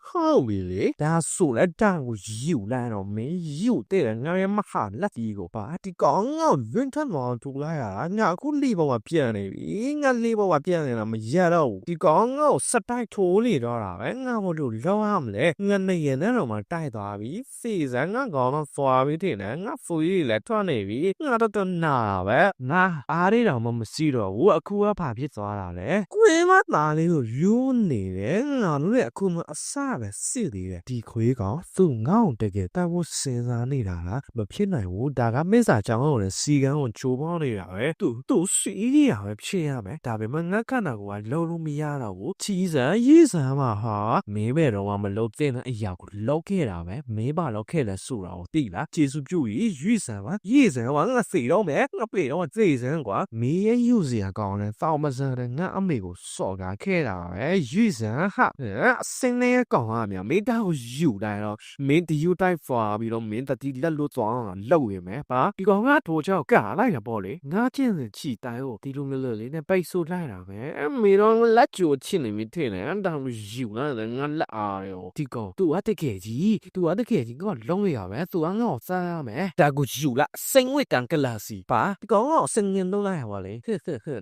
好比嘞，但说来当我有来了没有的人，俺也没喊那几个吧，你刚刚云他妈出来啊，俺个里边话变的，俺里边话变的那么热了，你刚刚实在脱离了啦，俺我就老俺嘞，俺那也那么带大比，非常俺刚刚发比的呢，俺富裕来穿那比，俺都拿呗，那阿里让我们知道，我哭啊怕别抓了嘞，鬼嘛哪里有有你嘞？俺嘞哭嘛啥呗，死的嘞，地可以讲，都俺这个，但我身上你啦，没骗来我，大家没啥讲我的时间我做帮你啦，都水的呀，骗呀呗，大别们俺看到过老路米呀了，我其实医生嘛哈，没别人我们老在那哎呀，老开了呗，没把老开了数了，对了，技术就医医生嘛，医生嘛，俺谁了没？俺别人我这医生过，没有人讲呢，早么时候的俺没有说个开了呗，医生哈，现在讲啊没，没到有来了，没得有带发比了，没得地拉路装路的没吧？你讲俺多少干来了不嘞？俺真是期待哦，地路没了嘞，那白手来了呗，没让拉住钱里面听呢，俺当有了人俺拉哟，你讲都还得开机，都还得开机，我弄呀呗，都俺我啥没？但个有了，生活当个老师吧？你讲我生人都来我嘞，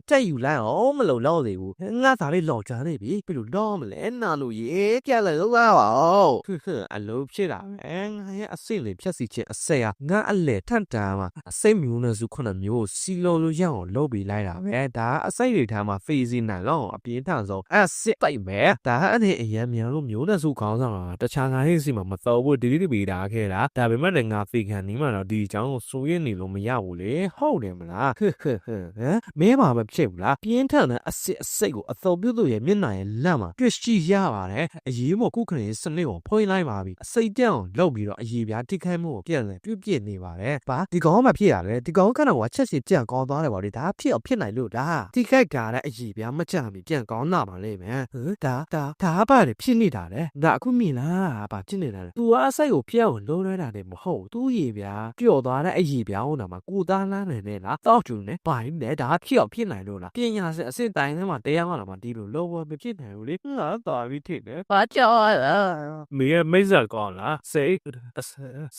再有来哦，没老老的我，俺咋的老家那边，比如老么嘞，那路也加了都来哦，俺老撇啦，俺呀生嘞撇事情，谁啊？俺来谈谈嘛，谁苗呢是可能苗，西老路样老比来啦，但谁来谈嘛，非是难咯，别谈说，谁对没？但俺的也苗路苗呢是讲上啊，这常常是嘛，早不地里边打开啦，但别么人家非看你们了，地讲所以你都没要嘞，好的么啦，没嘛不撇不啦，别谈呢，谁个早不都也没那了嘛，这是呀吧嘞，一莫顾可能是那个破来嘛比，谁讲老比了，一边地开么变了，就变你吧嘞，爸，你讲嘛撇啊嘞，你讲可能我确实这样讲到嘞，我的他骗来路的，地开干嘞，一边么这样比这样讲那嘛嘞咩，他把的骗你的嘞，那个米啦，把进来了，都阿谁有骗我老来的么好，都一边就到嘞一边我那么孤单啦嘞啦，到处呢，把你的骗来路啦，骗呀是带那么这样我那么地路老我没骗来路嘞，啊大比天呢，把叫啊，没事讲啦，谁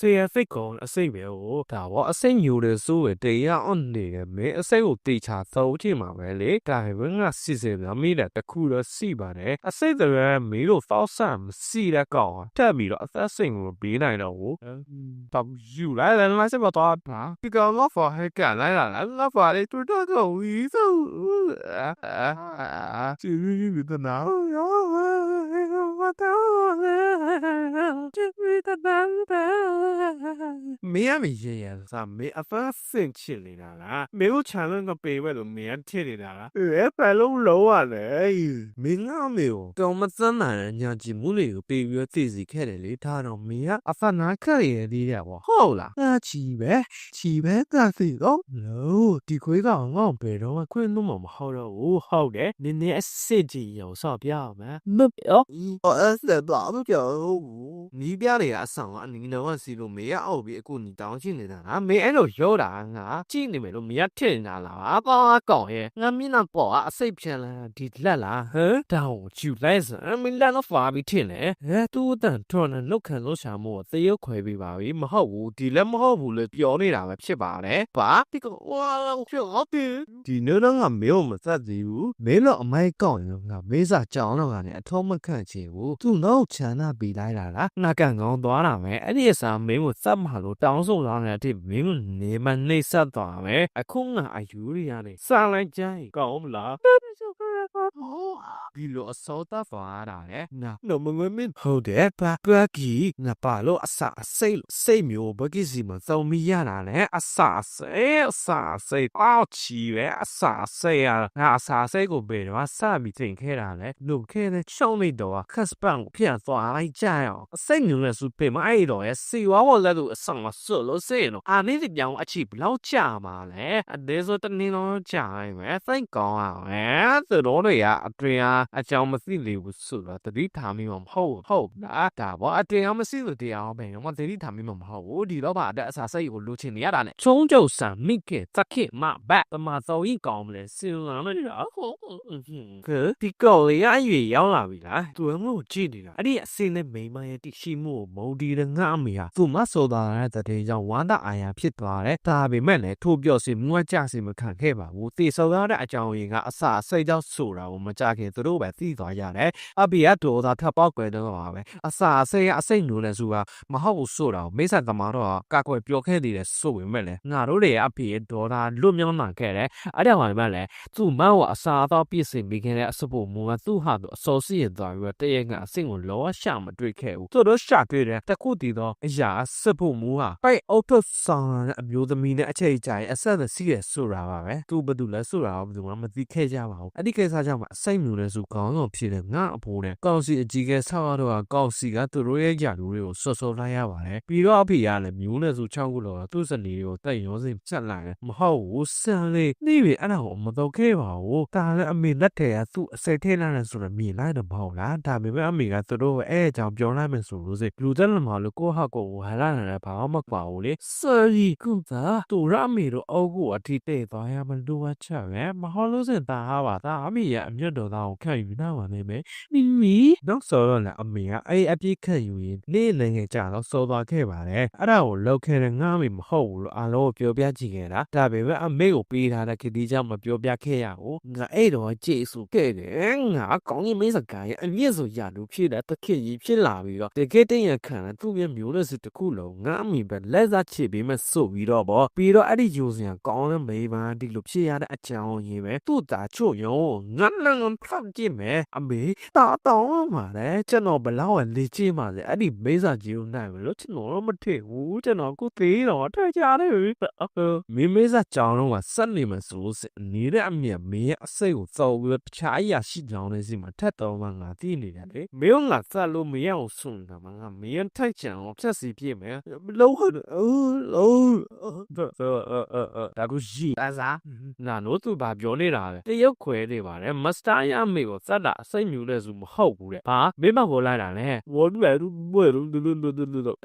也非讲谁没有，但我谁有的所谓这样安的，没谁有地查走起嘛呗嘞，但是我事实上没得哭了死吧嘞，谁这个没有发生死了讲啊，特别了，谁我别来了我，他有来了，那什么大啊，这个我发还干来了，我发的多多多一走，这个的哪有？没啊没些呀，啥没啊发生起来啦，没有抢那个背位都没啊贴的啦，白龙楼啊嘞，没啊没有，跟我们真男人家节目里有背位自己看的里他都没啊，发哪个也的了我好啦，七百干谁咯？喽，地亏个我背着我亏那么好了，哦好的，你设计有啥标吗？没标，我是哪不标？你标的啊上啊，你那我是都没有别过你当心的啦，没按照要的啊，今年没都没听啦啦，啊帮我讲耶，我没那包啊，谁骗了？地来啦，但我就来是，没来那发没听嘞，都等突然老看老项目，只有快被吧，没好无地了没好无了，标你啦，骗吧嘞，爸，这个哇，我说好的，地那那俺没有么啥子哟，没了没讲哟，俺没啥讲了俺呢，他们看见我，都老钱那比来啦，那刚刚多了没，你啥没有怎么路当手上来的，没有你们那啥多没，空啊有的呀嘞，上来讲讲不啦。比如说打发啦那么我们好的不给那把路啥谁没有不给什么做米呀啦嘞啥谁好奇嘞啥谁啊啥谁个别的话啥米真开啦嘞路开的小米多啊可是帮我骗做来家哟谁牛的是被买到呀谁话我来都上了ဆိုလို့စေနော်အာနေဒီပြောင်းအချီဘလောက်ကြာမှာလဲအသေးဆိုတနင်္လာကြာရင်ပဲစိတ်ကောင်းအောင်သူတို့တွေကအတွေ့အကြောင်းမသိလေဘူးဆိုတော့တတိထားမိမှာမဟုတ်လားဒါပေါ့အတွေ့အမရှိလို့တရားပဲငါတတိထားမိမှာမဟုတ်ဘူးဒီတော့ပါအစားစိတ်ကိုလိုချင်နေရတာနဲ့ချုံးကျုပ်ဆန်မိကေတခိမဘတ်တမတော်ကြီးကောင်းမလဲစင်လာလို့ဒီကောလေးအရွေရောက်လာပြီလားသူကငို့ကြည့်နေတာအဲ့ဒီအစင်းနဲ့မိမရဲ့တိရှိမှုကိုမုံဒီတဲ့ငါအမေဟာသူမဆိုတာတဲ့တဲ့ကြောင့်ဝမ်းသာအာရဖြစ်သွားတယ်ဒါပေမဲ့လည်းထိုးပြောစီမွှကြစီမခံခဲ့ပါဘူးတေဆော်ရတဲ့အကြောင်းရင်းကအစအစိတ်ကြောင့်ဆိုတာကိုမကြခင်သူတို့ပဲသိသွားရတယ်အဘီကဒေါ်သာထပ်ပေါက်ကွယ်တော့ပါပဲအစအစိတ်အစိတ်နူးလဲစုကမဟုတ်ဘူးဆိုတာကိုမိတ်ဆက်သမားတော့ကကွယ်ပြောခဲ့သေးတယ်ဆိုပေမဲ့လည်းငါတို့တွေအဖေဒေါ်သာလွတ်မြောင်းလာခဲ့တယ်အဲ့ဒါမှလည်းသူ့မောင်ကအစာတော့ပြည့်စင်ပြီးခဲ့တဲ့အစဖို့မူကသူ့ဟာသူအစောစီးရသွားပြီးတော့တရက်ကအဆင့်ကိုလောရှာမတွေ့ခဲ့ဘူးသူတို့ရှာတွေ့တယ်တခုတည်တော့အရာစဖို့မူဟာပိုက်အောက်ထုတ်ဆောင်တဲ့အမျိုးသမီးနဲ့အချိန်ကြာရင်အဆက်စီးရဆိုတာပါပဲသူဘယ်သူလဲဆိုတာဘယ်သူမှမသိခဲ့ကြပါဘူးအဲ့ဒီကိစ္စကြောင့်အစိတ်မျိုးလဲစုကောင်းတော့ဖြစ်တယ်ငါအဖိုးနဲ့ကောက်စီအကြီးကဲဆောက်ရတော့ကောက်စီကသူတို့ရဲ့ယာလူတွေကိုစောစောလိုက်ရပါတယ်ပြီးတော့အဖေကလည်းမျိုးနဲ့စု6ခုလောက်သူ့စနေကိုတက်ရောစင်ဆက်လာတယ်မဟုတ်ဘူးဆန်လေးနေပြီအဲ့ဒါကိုမတော့ခဲ့ပါဘူးဒါလည်းအမေလက်ထဲကသူ့အစိတ်ထဲလာတယ်ဆိုတော့မြင်လိုက်တော့မဟုတ်လားဒါပေမဲ့အမေကသူတို့အဲ့အကြောင်းပြောလိုက်မယ်ဆိုလို့စိလူတက်လမှာလို့ကိုဟကိုဝါလာတယ်ဘာမှမကွာဘူးလေsorry ကွန်သာသူရအမေတို့အောက်ကိုအထိတဲ့သွားရမလို့ဝချပဲမဟုတ်လို့စင်တာဟာပါဒါအမေရဲ့အမြတ်တော်သားကိုခံယူနာပါနေမယ်မီနောက်ဆိုတော့လည်းအမေကအဲ့အပြစ်ခံယူရင်နေ့လည်းငယ်ကြတော့စောသွားခဲ့ပါတယ်အဲ့ဒါကိုလောက်ခဲ့တဲ့ငါမေမဟုတ်ဘူးလို့အားလုံးကိုပြောပြကြည့်ခဲ့တာဒါပေမဲ့အမေကိုပေးထားတဲ့ခတိကြောင့်မပြောပြခဲ့ရဘူးငါအဲ့တော့ကျေစုခဲ့တယ်ငါကောင်းကြီးမေးစကားရဲ့အမြင့်ဆိုရလူဖြစ်တဲ့တခင်ကြီးဖြစ်လာပြီးတော့တကယ်တည်းရခံတဲ့သူ့ရဲ့မျိုးလက်စစ်တစ်ခုလုံးငါအမေပဲလက်စားချစ်ပြီးမှဆိုပြီးတော့ပေါ့ပြီးတော့အဲ့ဒီယူစင်ကောင်းတဲ့မိန်းမဒီလိုဖြစ်ရတဲ့အကြောင်းရင်းပဲသူ့သားချို့ရောငါလည်းဖတ်ကြည့်မယ်အမေတာတောင်းမှာလေကျွန်တော်ဘလောက်လေ့ကျင့်ပါစေအဲ့ဒီမိစားကြီးကိုနိုင်မလို့ကျွန်တော်မထင်ဘူးကျွန်တော်ကိုသေးတော့ထွက်ကြတယ်မင်းမိစားကြောင်းတော့ဆက်နေမှာဆိုနေတဲ့အမြတ်မင်းရဲ့အစိတ်ကိုစော်ပြီးတခြားအရာရှိကြောင်းလေးစီမှာထက်တော်မှငါသိနေတယ်လေမင်းငါစလို့မရအောင်ဆွန်တာမှငါမင်းထိုက်ချံအောင်ဖြတ်စီပြည့်မယ်လုံးဟုတ်ဒါကိုကြီးဒါစားနာနို့သူဘာပြောနေတာလဲတရုတ်ခွဲနေပါတယ်မစတာရမေကိုစက်တာအစိတ်မြူလဲဆိုမဟုတ်ဘူးတဲ့ဘာမင်းမပေါ်လိုက်တာလဲဝေါ်တယ်ဘွဲ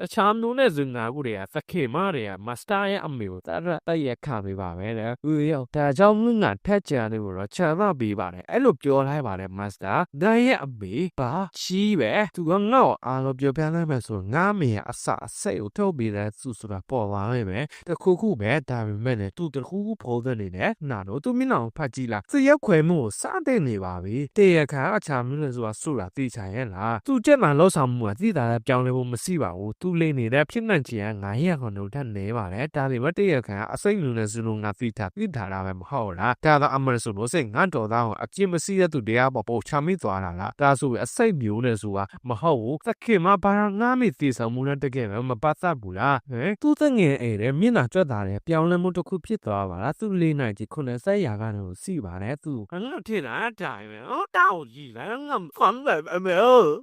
တခြားမျိုးနဲ့စင်ငါကူတွေကသခင်မတွေကမစတာရဲ့အမေကိုတရက်ခပေးပါပဲတဲ့ဦးရောဒါကြောင့်ငါထက်ကြတယ်ကိုတော့ချမ်းသာပေးပါတယ်အဲ့လိုပြောလိုက်ပါတယ်မစတာဒါရဲ့အမေဘာချီးပဲသူကငါ့ကိုအားလို့ပြောပြလိုက်မယ်ဆိုငါမေရဲ့အစအစိတ်ကိုထုတ်ပြီးတဲ့သူဆိုတာပေါ်လာခဲ့ပဲတခုပဲဒါပေမဲ့လည်းသူတခုပေါ်တဲ့နေနဲ့နာတော့သူမျက်နှာကိုဖတ်ကြည့်လားသူရက်ခွဲမှုကိုစတဲ့နေပါပြီတရခါအခြားမျိုးလဲဆိုတာသိချင်ရဲ့လားသူကျက်မှလောက်ဆောင်မှုကသိတာလည်းပြောင်းလဲဖို့မရှိပါဘူးသူလိမ့်နေတဲ့ဖြစ်နိုင်ချင်က900ခန့်တော့ထက်နေပါတယ်ဒါပေမဲ့တရခါအစိမ့်လူနဲ့စလုံးငါသိတာတာပဲမဟုတ်လားဒါတော့အမှန်ဆိုလို့စိတ်ငါတော်သားကိုအကျင့်မရှိတဲ့သူတရားပေါ်ပို့ချမိသွားတာလားဒါဆိုအစိတ်မျိုးနဲ့ဆိုတာမဟုတ်ဘူးသခင်မဘာငါမိသိဆောင်မှုနဲ့တကယ်ပဲမပတ်သက်ဘူးလားသူတငယ်အဲ့တဲ့မျက်နှာကြွက်တာလေပြောင်းလဲမှုတစ်ခုဖြစ်သွားပါလားသူလေးနိုင်ကြီး90ရာကနေကိုစီပါတယ်သူငါထင်တာတိုင်းပဲတောက်ကြီးလားငါခွမ်းပဲအမေ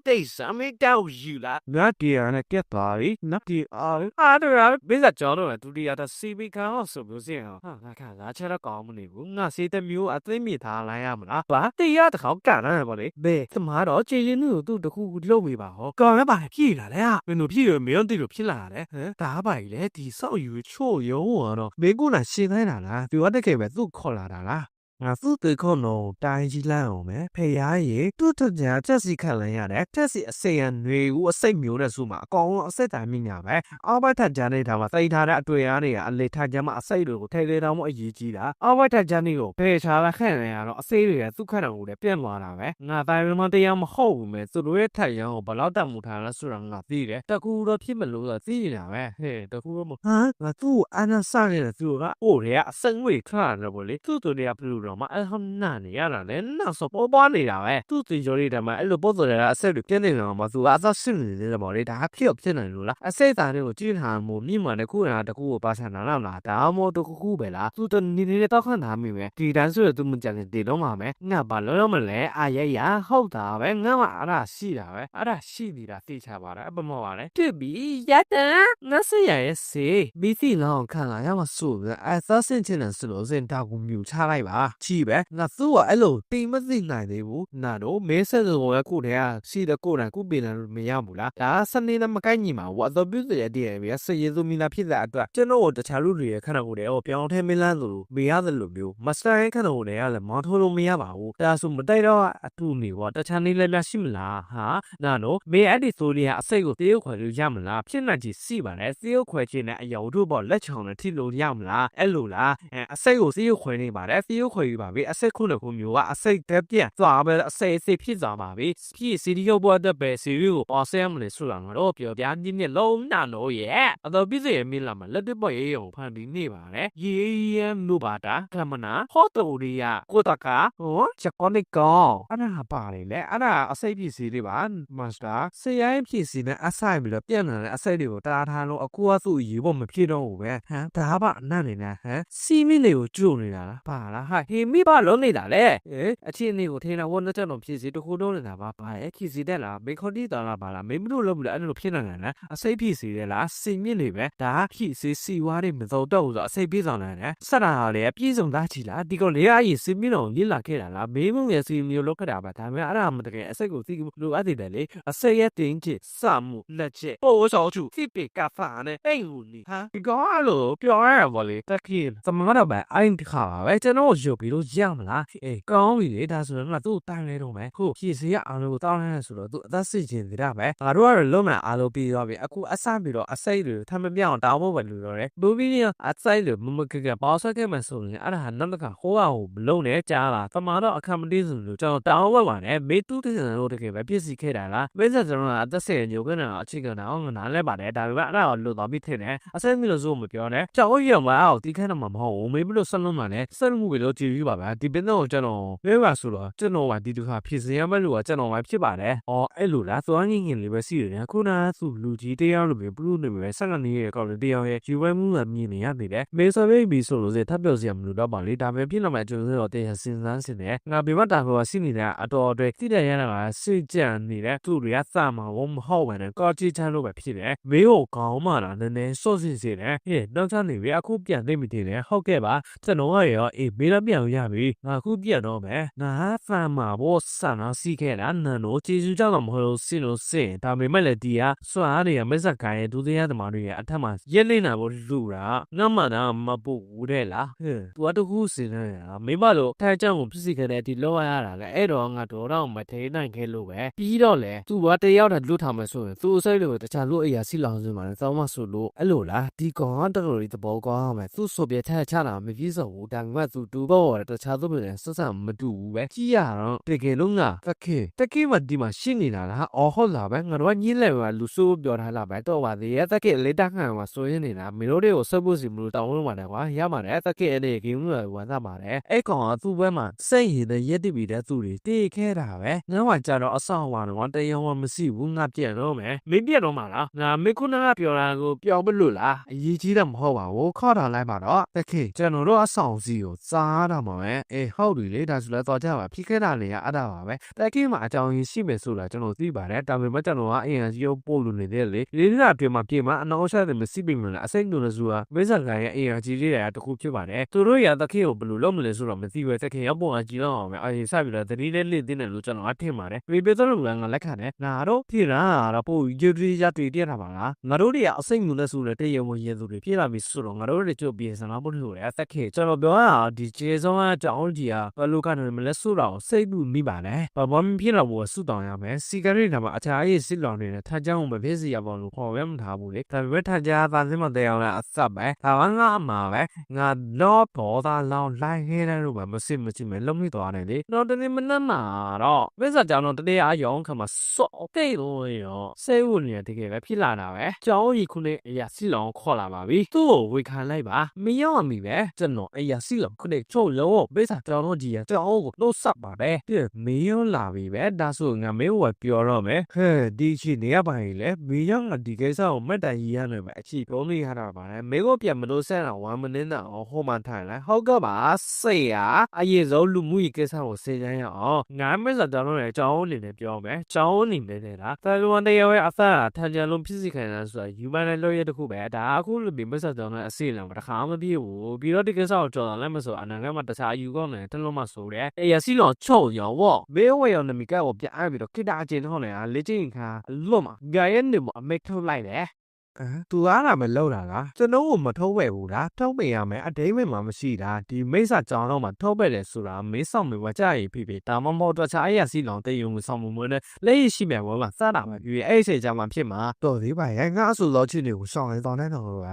တိတ်စမ်းတောက်ကြီးလားငါတရားနဲ့ကက်သွားပြီနတ်တီအားတော့ဘယ်ကကြောင်းတော့ဒုတိယတာစီဘီကန်အောင်ဆိုလို့စင်ဟာငါခါငါချက်တော့ကောင်းမနေဘူးငါစေးတဲ့မျိုးအသိမိထားလိုက်ရမလားဘာတရားတစ်ခေါက်ကန်ရတယ်ဗောလေဘယ်သမားတော့ခြေရင်းတို့သူ့တခုလုပ်မိပါဟောကောင်းရပါဖြည့်လာလေဟာမင်းတို့ဖြည့်ရမင်းတို့ဖြစ်လာတယ်ဒါပါကြီးလေဒီဆောက်ယူချို့ရုံးတော့ဘေးကူနာရှင်းခိုင်းတာလားသူကတကယ်ပဲသူ့ခေါ်လာတာလားငါသူ့တေခွန်တော့တိုင်းကြီးလန့်အောင်ပဲဖေရားရေသူ့ထက်ကြာချက်စီခံလိုက်ရတယ်ချက်စီအစိမ်းရွေဦးအစိတ်မျိုးနဲ့ဆိုမှအကောင်လုံးအစိတ်တိုင်းမိညာပဲအောက်ဘက်ထက်ကြာနေတာမှာတိတ်ထားတဲ့အတွေ့အကြုံတွေကအလေထကြမှာအစိတ်တွေကိုထဲထဲတောင်မှအရေးကြီးတာအောက်ဘက်ထက်ကြာနေကိုဖေချာလာခန့်နေရတော့အစိတ်တွေကသူ့ခန့်တော်ကိုလည်းပြန့်သွားတာပဲငါတိုင်းမတရားမဟုတ်ဘူးမဲ့သူတို့ရဲ့ထက်ရန်ကိုဘလောက်တတ်မှုထားလဲဆိုတာငါသိတယ်တကူတော့ဖြစ်မလို့ဆိုသိနေတာပဲဟဲ့တကူတော့မဟာငါသူ့အာနာစနေတဲ့သူကအိုတွေကအစိမ်းဝေခါတယ်ဗောလေသူ့တို့တွေကဘယ်လို တော့မှအဲ့ဟောနာနေရတာလေနောက်ဆိုပေါ်ပွားနေတာပဲသူ့တီကျော်လေးတည်းမှာအဲ့လိုပေါ်တော်ရတာအဆက်တွေပြင်းနေတယ်မှာသူကအသက်ရှင်နေတယ်ပေါ့လေဒါဖြစ်နိုင်လို့လားအစိတ်သားတွေကိုကြည့်ထားမှုမြင့်မှလည်းခုနကတကူကိုပါဆန်နာလားဒါမှမဟုတ်တကူပဲလားသူတနေတဲ့တောက်ခန့်သားမိပဲဒီတန်းဆိုသူမကြတဲ့တေလုံးမှာပဲငါဘာလို့မလဲအာရရဟုတ်တာပဲငါမှအဲ့ဒါရှိတာပဲအဲ့ဒါရှိနေတာသိချပါလားအပမောပါလေတွေ့ပြီရတဲ့ငါစရရဲ့စေဘီစီလောင်းခံလာရမဆိုးအသက်ရှင်ချင်တယ်ဆိုလို့စင်တောက်ကိုမြူချလိုက်ပါကြည့်ပဲငါသူ့ကအဲ့လိုတိမ်မသိနိုင်သေးဘူးနာတော့မဲဆက်စုံကကိုတည်းကရှိတဲ့ကိုယ်တိုင်ကိုပြင်တယ်လို့မရဘူးလားဒါစနေနဲ့မကိုက်ညီမှာဝတ်တော်ပြုတဲ့တည်းရယ်စရေသူမီလာဖြစ်တဲ့အတွက်ကျွန်တော်တခြားလူတွေရဲ့ခန္ဓာကိုယ်တွေပြောင်းထဲမင်းလန်းလို့မေရတယ်လို့မျိုးမစတိုင်းခန္ဓာကိုယ်တွေကလည်းမောင်းထိုးလို့မရပါဘူးဒါဆိုမတိုက်တော့အတူနေပေါ့တခြားနေလည်းရှိမလားဟာနာတော့မေအဲ့ဒီဆိုလီကအစိတ်ကိုတရုတ်ခွဲလို့ရမလားဖြစ်နိုင်ချေစီပါလေတရုတ်ခွဲခြင်းနဲ့အယောတို့ပေါ့လက်ချောင်းနဲ့ထိလို့ရမလားအဲ့လိုလားအစိတ်ကိုတရုတ်ခွဲနေပါတယ်တရုတ်ခွဲယူပါပြီအစိတ်ခုနှစ်ခုမျိုးကအစိတ်တက်ပြက်သွားပဲအစိတ်ဖြစ်သွားပါပြီဖြစ်စီဒီရောက်ပေါ်တဲ့ပဲစီရီကိုပေါ်ဆဲမလို့ဆိုတာတော့ပြောပြင်းနေလုံးနာတော့ရဲ့အတော်ပြည့်စည်မင်းလာမှာလက်တွေ့ပေါ်ရေးရုံဖန်ပြီးနေပါလေရေးရလို့ပါတာကမနာဟောတော်ရီယာကိုတကာဟောချက်ကောနိကောအဲ့ဒါပါလေအဲ့ဒါအစိတ်ပြည့်စီတွေပါမတ်စတာဆေးရိုင်းပြည့်စီနဲ့အဆိုင်ပြီးတော့ပြန့်လာတဲ့အစိတ်တွေကိုတားထားလို့အကူအဆုရေဖို့မဖြစ်တော့ဘူးပဲဟမ်ဒါပါအနတ်နေနဲ့ဟမ်စီမင်းတွေကိုကျုံနေတာလားပါလားဟာဟေမိပါလုံးနေတာလေအချင်းအနေကိုထင်တာဝတ်တဲ့တော့ဖြစ်စီတခုလုံးနေတာပါရဲ့ခီစီတက်လားမေခွန်တီတာလားပါလားမင်းတို့လုံးမလို့အဲ့လိုဖြစ်နေတာလားအစိတ်ပြည့်စီတယ်လားစီမြင့်နေပဲဒါခီစီစီဝါးတွေမစုံတော့ဘူးဆိုအစိတ်ပြေးဆောင်နေတယ်ဆက်တာလေပြေးဆောင်သားချီလားဒီကောင်လေးအကြီးစီမြင့်တော်လေးလာခဲ့တာလားမေးမှုရဲ့စီမျိုးလောက်ခတာပါဒါပေမဲ့အဲ့ဒါမတကယ်အစိတ်ကိုသိလို့အပ်တယ်လေအစိတ်ရဲ့တင်းချစ်စမှုလက်ချက်ပိုးဆောင်ချူခိပေကဖာနဲ့အိမ်ဟူနီဟာဒီကောင်အဲ့လိုပြောရရပါလေတက်ခီသမမတော့ပဲအိုင်းတခါပါပဲကျွန်တော်ရုပ်ပြီးလို့ရမလားကောင်းပြီလေဒါဆိုတော့ငါသူ့တိုင်းလဲတော့မယ်ခုခီစီရအောင်လို့တောင်းနေဆိုတော့သူအသက်စစ်ချင်နေတာပဲငါတို့ကတော့လုံးမအားလို့ပြီးတော့ပြီအခုအဆပြီးတော့အစိတ်တွေထပ်မပြောင်းတောင်းဖို့ပဲလို့တော့တယ်ဘူဘီနီအစိတ်တွေမမကကပေါဆက်ခဲ့မှဆိုရင်အဲ့ဒါဟာနောက်တစ်ခါဟိုးအောင်မလုံးနဲ့ကြားလာတမာတော့အခမတီးဆိုလို့ကျွန်တော်တောင်းဝက်ပါနဲ့မေတူးတဲ့လို့တကယ်ပဲပြည့်စည်ခဲ့တာလားဝိဇ္ဇာကျွန်တော်ကအသက်စစ်ညိုကနေအချိကတော့ငါနားလဲပါတယ်ဒါပေမဲ့အဲ့ဒါကိုလွတ်သွားပြီးထင်တယ်အစိတ်မျိုးလို့ဆိုမပြောနဲ့ကြောက်ရွံ့မအောင်တီးခန်းတော့မဟုတ်ဘူးမေဘလို့ဆက်လုံးမှလည်းဆက်မှုပဲလို့ကြည့်ပြီးပါဗျာဒီပင်းတော့ကျွန်တော်ပြောပါဆိုတော့ကျွန်တော်ကဒီတစ်ခါဖြစ်စရမယ်လို့ကကျွန်တော်ပဲဖြစ်ပါတယ်အဲ့လိုလားသွားငင်ငင်လေးပဲရှိတယ်ခုနကသူလူကြီးတရားလိုပဲဘလူးနေပဲဆက်ကနေရဲ့ကောက်လေးတရားရဲ့ယူဝဲမှုကမြင်နေရနေတယ်မေဆာဘေးဘီဆိုလို့စထပ်ပြောစရာမလိုတော့ပါလေဒါပဲဖြစ်လာမှကျွန်တော်တို့တရားစဉ်းစားစင်တယ်ငါပြမတာကရှိနေတဲ့အတော်အတွက်တိတဲ့ရတာကစိတ်ကြံနေတဲ့သူတွေကစမှာမဟုတ်ပါနဲ့ကော်ချီချမ်းလို့ပဲဖြစ်တယ်မေကိုကောင်းမှလာနည်းနည်းစော့စစ်စေတယ်နောက်ထပ်နေပြီအခုပြန်သိမိတယ်ဟုတ်ကဲ့ပါကျွန်တော်ကရောမေးတော့ပြန်ရပြီငါအခုပြန်တော့မယ်ငါဖမ်းမှာဘောဆန်အောင်စီးခဲ့တာနန်တို့ကျေးဇူးကြောင့်မဟုတ်လို့စင်လို့စင်ဒါပေမဲ့လည်းဒီကစွာတွေကမက်ဆက်ကိုင်းရဲ့ဒုတိယသမားတွေရဲ့အထက်မှာရက်နေတာဘောလူတာငါမှတော့မပူဘူးတဲ့လားသူကတခုစင်နေတာမိမလို့ထိုင်ကြောင်ကိုဖြစ်စီခဲ့တဲ့ဒီလောက်ရတာလေအဲ့တော့ငါတော့မထိန်နိုင်ခဲ့လို့ပဲပြီးတော့လေသူကတယောက်တည်းလွတ်ထားမယ်ဆိုရင်သူအစိတ်လို့တခြားလူအရာစီလောင်စင်မှာစောင်းမဆိုလို့အဲ့လိုလားဒီကောင်ကတော်တော်လေးသဘောကောင်းမယ်သူဆိုပြထက်ချတာမပြည့်စုံဘူးဒါပေမဲ့သူတူတော့တခြားသူတွေဆက်ဆံမတူဘူးပဲကြီးရတော့တကယ်လို့ငါတကယ်မှဒီမှာရှင်းနေတာလားဟုတ်လားပဲငါတို့ကညင်းလဲပဲလူဆိုးပြောထားလာပဲတော့ပါသေးရဲ့တကယ်လေးတက်ခံမှာဆိုရင်နေတာမင်းတို့တွေကိုဆက်ဖို့စီမလို့တောင်းလို့ပါတယ်ကွာရပါတယ်တကယ်အနေကြီးမျိုးဝမ်းသာပါတယ်အဲ့ကောင်ကသူ့ဘက်မှာစိတ်ရည်တဲ့ရက်တိပြီးတဲ့သူတွေတေးခဲတာပဲငါကကြတော့အဆောင်ဝါတော့တရားဝမရှိဘူးငါပြက်တော့မယ်မင်းပြက်တော့မှာလားငါမေခုနကပြောတာကိုပြောင်းမလို့လားအရေးကြီးတယ်မဟုတ်ပါဘူးခေါ်ထားလိုက်ပါတော့တကယ်ကျွန်တော်တို့အဆောင်စီကိုစားတာမှာပဲဟုတ်ပြီလေဒါဆိုလည်းတော့ကြပါဖြစ်ခဲ့တာလေအဲ့ဒါပါပဲတကယ်မှအကြောင်းရင်းရှိမယ်ဆိုတာကျွန်တော်သိပါတယ်ဒါပေမဲ့ကျွန်တော်ကအရင်ကြီးပို့လို့နေတယ်လေလေးလအတွင်းမှာပြင်မှာအနောက်ဆက်တယ်မရှိပြီမလားအစိမ့်လို့လည်းဆိုတာဝိဇ္ဇာကန်ရဲ့အရင်ကြီးလေးတွေကတခုဖြစ်ပါတယ်သူတို့ရတကယ်ကိုဘယ်လိုလုပ်မလဲဆိုတော့မသိဘူးတကယ်ရောက်ပုံအကြည့်တော့အောင်ပဲအရင်စပြီးတော့တတိလေးလေးတင်းတယ်လို့ကျွန်တော်အထင်ပါတယ်ပြေပြေတော့လည်းငါလက်ခံတယ်ငါတော့ဖြစ်တာတော့ပို့ယူရီရတွေ့ပြတာပါလားငါတို့တွေကအစိမ့်လို့လည်းဆိုတော့တရေမရေသူတွေဖြစ်လာပြီဆိုတော့ငါတို့တွေကြိုပြေစံလာဖို့လို့ရတကယ်ကျွန်တော်ပြောတာဒီကျေဆုံးအကြောင်းကြီးကဘယ်လိုကနေမလဲဆိုတော့စိတ်မှုမိပါနဲ့ဘာမှမဖြစ်တော့ဘူးဆုတောင်းရမယ်စီဂရက်တွေမှာအခြားရေးစစ်လောင်နေတဲ့ထကြောင်းမဖြစ်စီရပါလို့ခေါ်ရမထားဘူးလေဒါပေမဲ့ထကြားသားစင်းမတရားလားအစပ်ပဲဒါကငါအမှာပဲငါတော့ပေါ်သားလောင်းလိုက်ခဲတဲ့လို့ပဲမစစ်မဲ့လုံးမိသွားတယ်လေတော့တနေ့မနက်မှာတော့ဝိဇ္ဇာကြောင့်တော့တရားရောင်းခါမှာစော့တိတ်လို့ရောစိတ်ဝင်နေတကယ်ပဲဖြစ်လာတာပဲကြောင်းကြီးခုနှစ်အရာစီလောင်ခေါ်လာပါပြီသူ့ကိုဝေခံလိုက်ပါမရောက်အမိပဲကျွန်တော်အရာစီလောင်ခုနှစ်ချုပ်လ လုံးကိုမိစ္ဆာတောင်းလို့ကြီးရတောင်းကိုလို့ဆက်ပါပဲတဲ့မင်းရောလာပြီပဲဒါဆိုငါမင်းဝပြောတော့မယ်ဟဲ့ဒီချီနေရပါရင်လေမင်းရောငါဒီကိစ္စကိုမက်တိုင်ကြီးရနေပဲအချီပြောနေရတာပါလေမင်းကိုပြန်မလို့ဆက်တာ1 minute တော့ဟိုမှထိုင်လိုက်ဟုတ်ကပါစိတ်ရအရင်ဆုံးလူမှုရေးကိစ္စကိုစေချမ်းရအောင်ငါမိစ္ဆာတောင်းလို့လည်းကြောင်းအနေနဲ့ပြောမယ်ကြောင်းအနေနဲ့လားတယ်လီဖုန်းတရားရဲ့အသက်ထန်ကြလုံးဖြစ်စီခံရဆိုတာယူမန်နဲ့လို့ရတဲ့ခုပဲဒါအခုလူမိစ္ဆာတောင်းတဲ့အစီအလံတစ်ခါမပြေဘူးပြီးတော့ဒီကိစ္စကိုကြော်တယ်လည်းမဆိုအနာဂတ်မှာတခြားယူကောင်းတယ်တလုံးမဆိုတဲ့အေးရစီလောချုပ်ရောဝဘေးဝဲရောနမီကကိုပြန်ပြီးတော့ခိတာအကျဉ်းထောင်းနေတာလေ့ကျင့်ခါလွတ်မှာဂိုင်ရဲ့နေမှာအမိတ်ထုတ်လိုက်တယ်သူအားလာမလောက်တာလားကျွန်တော်ကိုမထုတ်ပဲဘူးလားထုတ်ပေးရမယ်အတိတ်မှာမရှိတာဒီမိစ္ဆာကြောင်းတော့မှထုတ်ပဲတယ်ဆိုတာမင်းဆောင်မဝကြရပြီဒါမှမဟုတ်တော့ချာအေးရစီလောင်တေးယုံဆောင်မှုမနဲ့လက်ရရှိမယ်ဘောမှာစတာပဲပြီးအဲ့ဒီချိန်မှဖြစ်မှာတော်သေးပါရဲ့ငါဆိုလောချစ်တွေကိုဆောင်နေတော့နေတော့ပ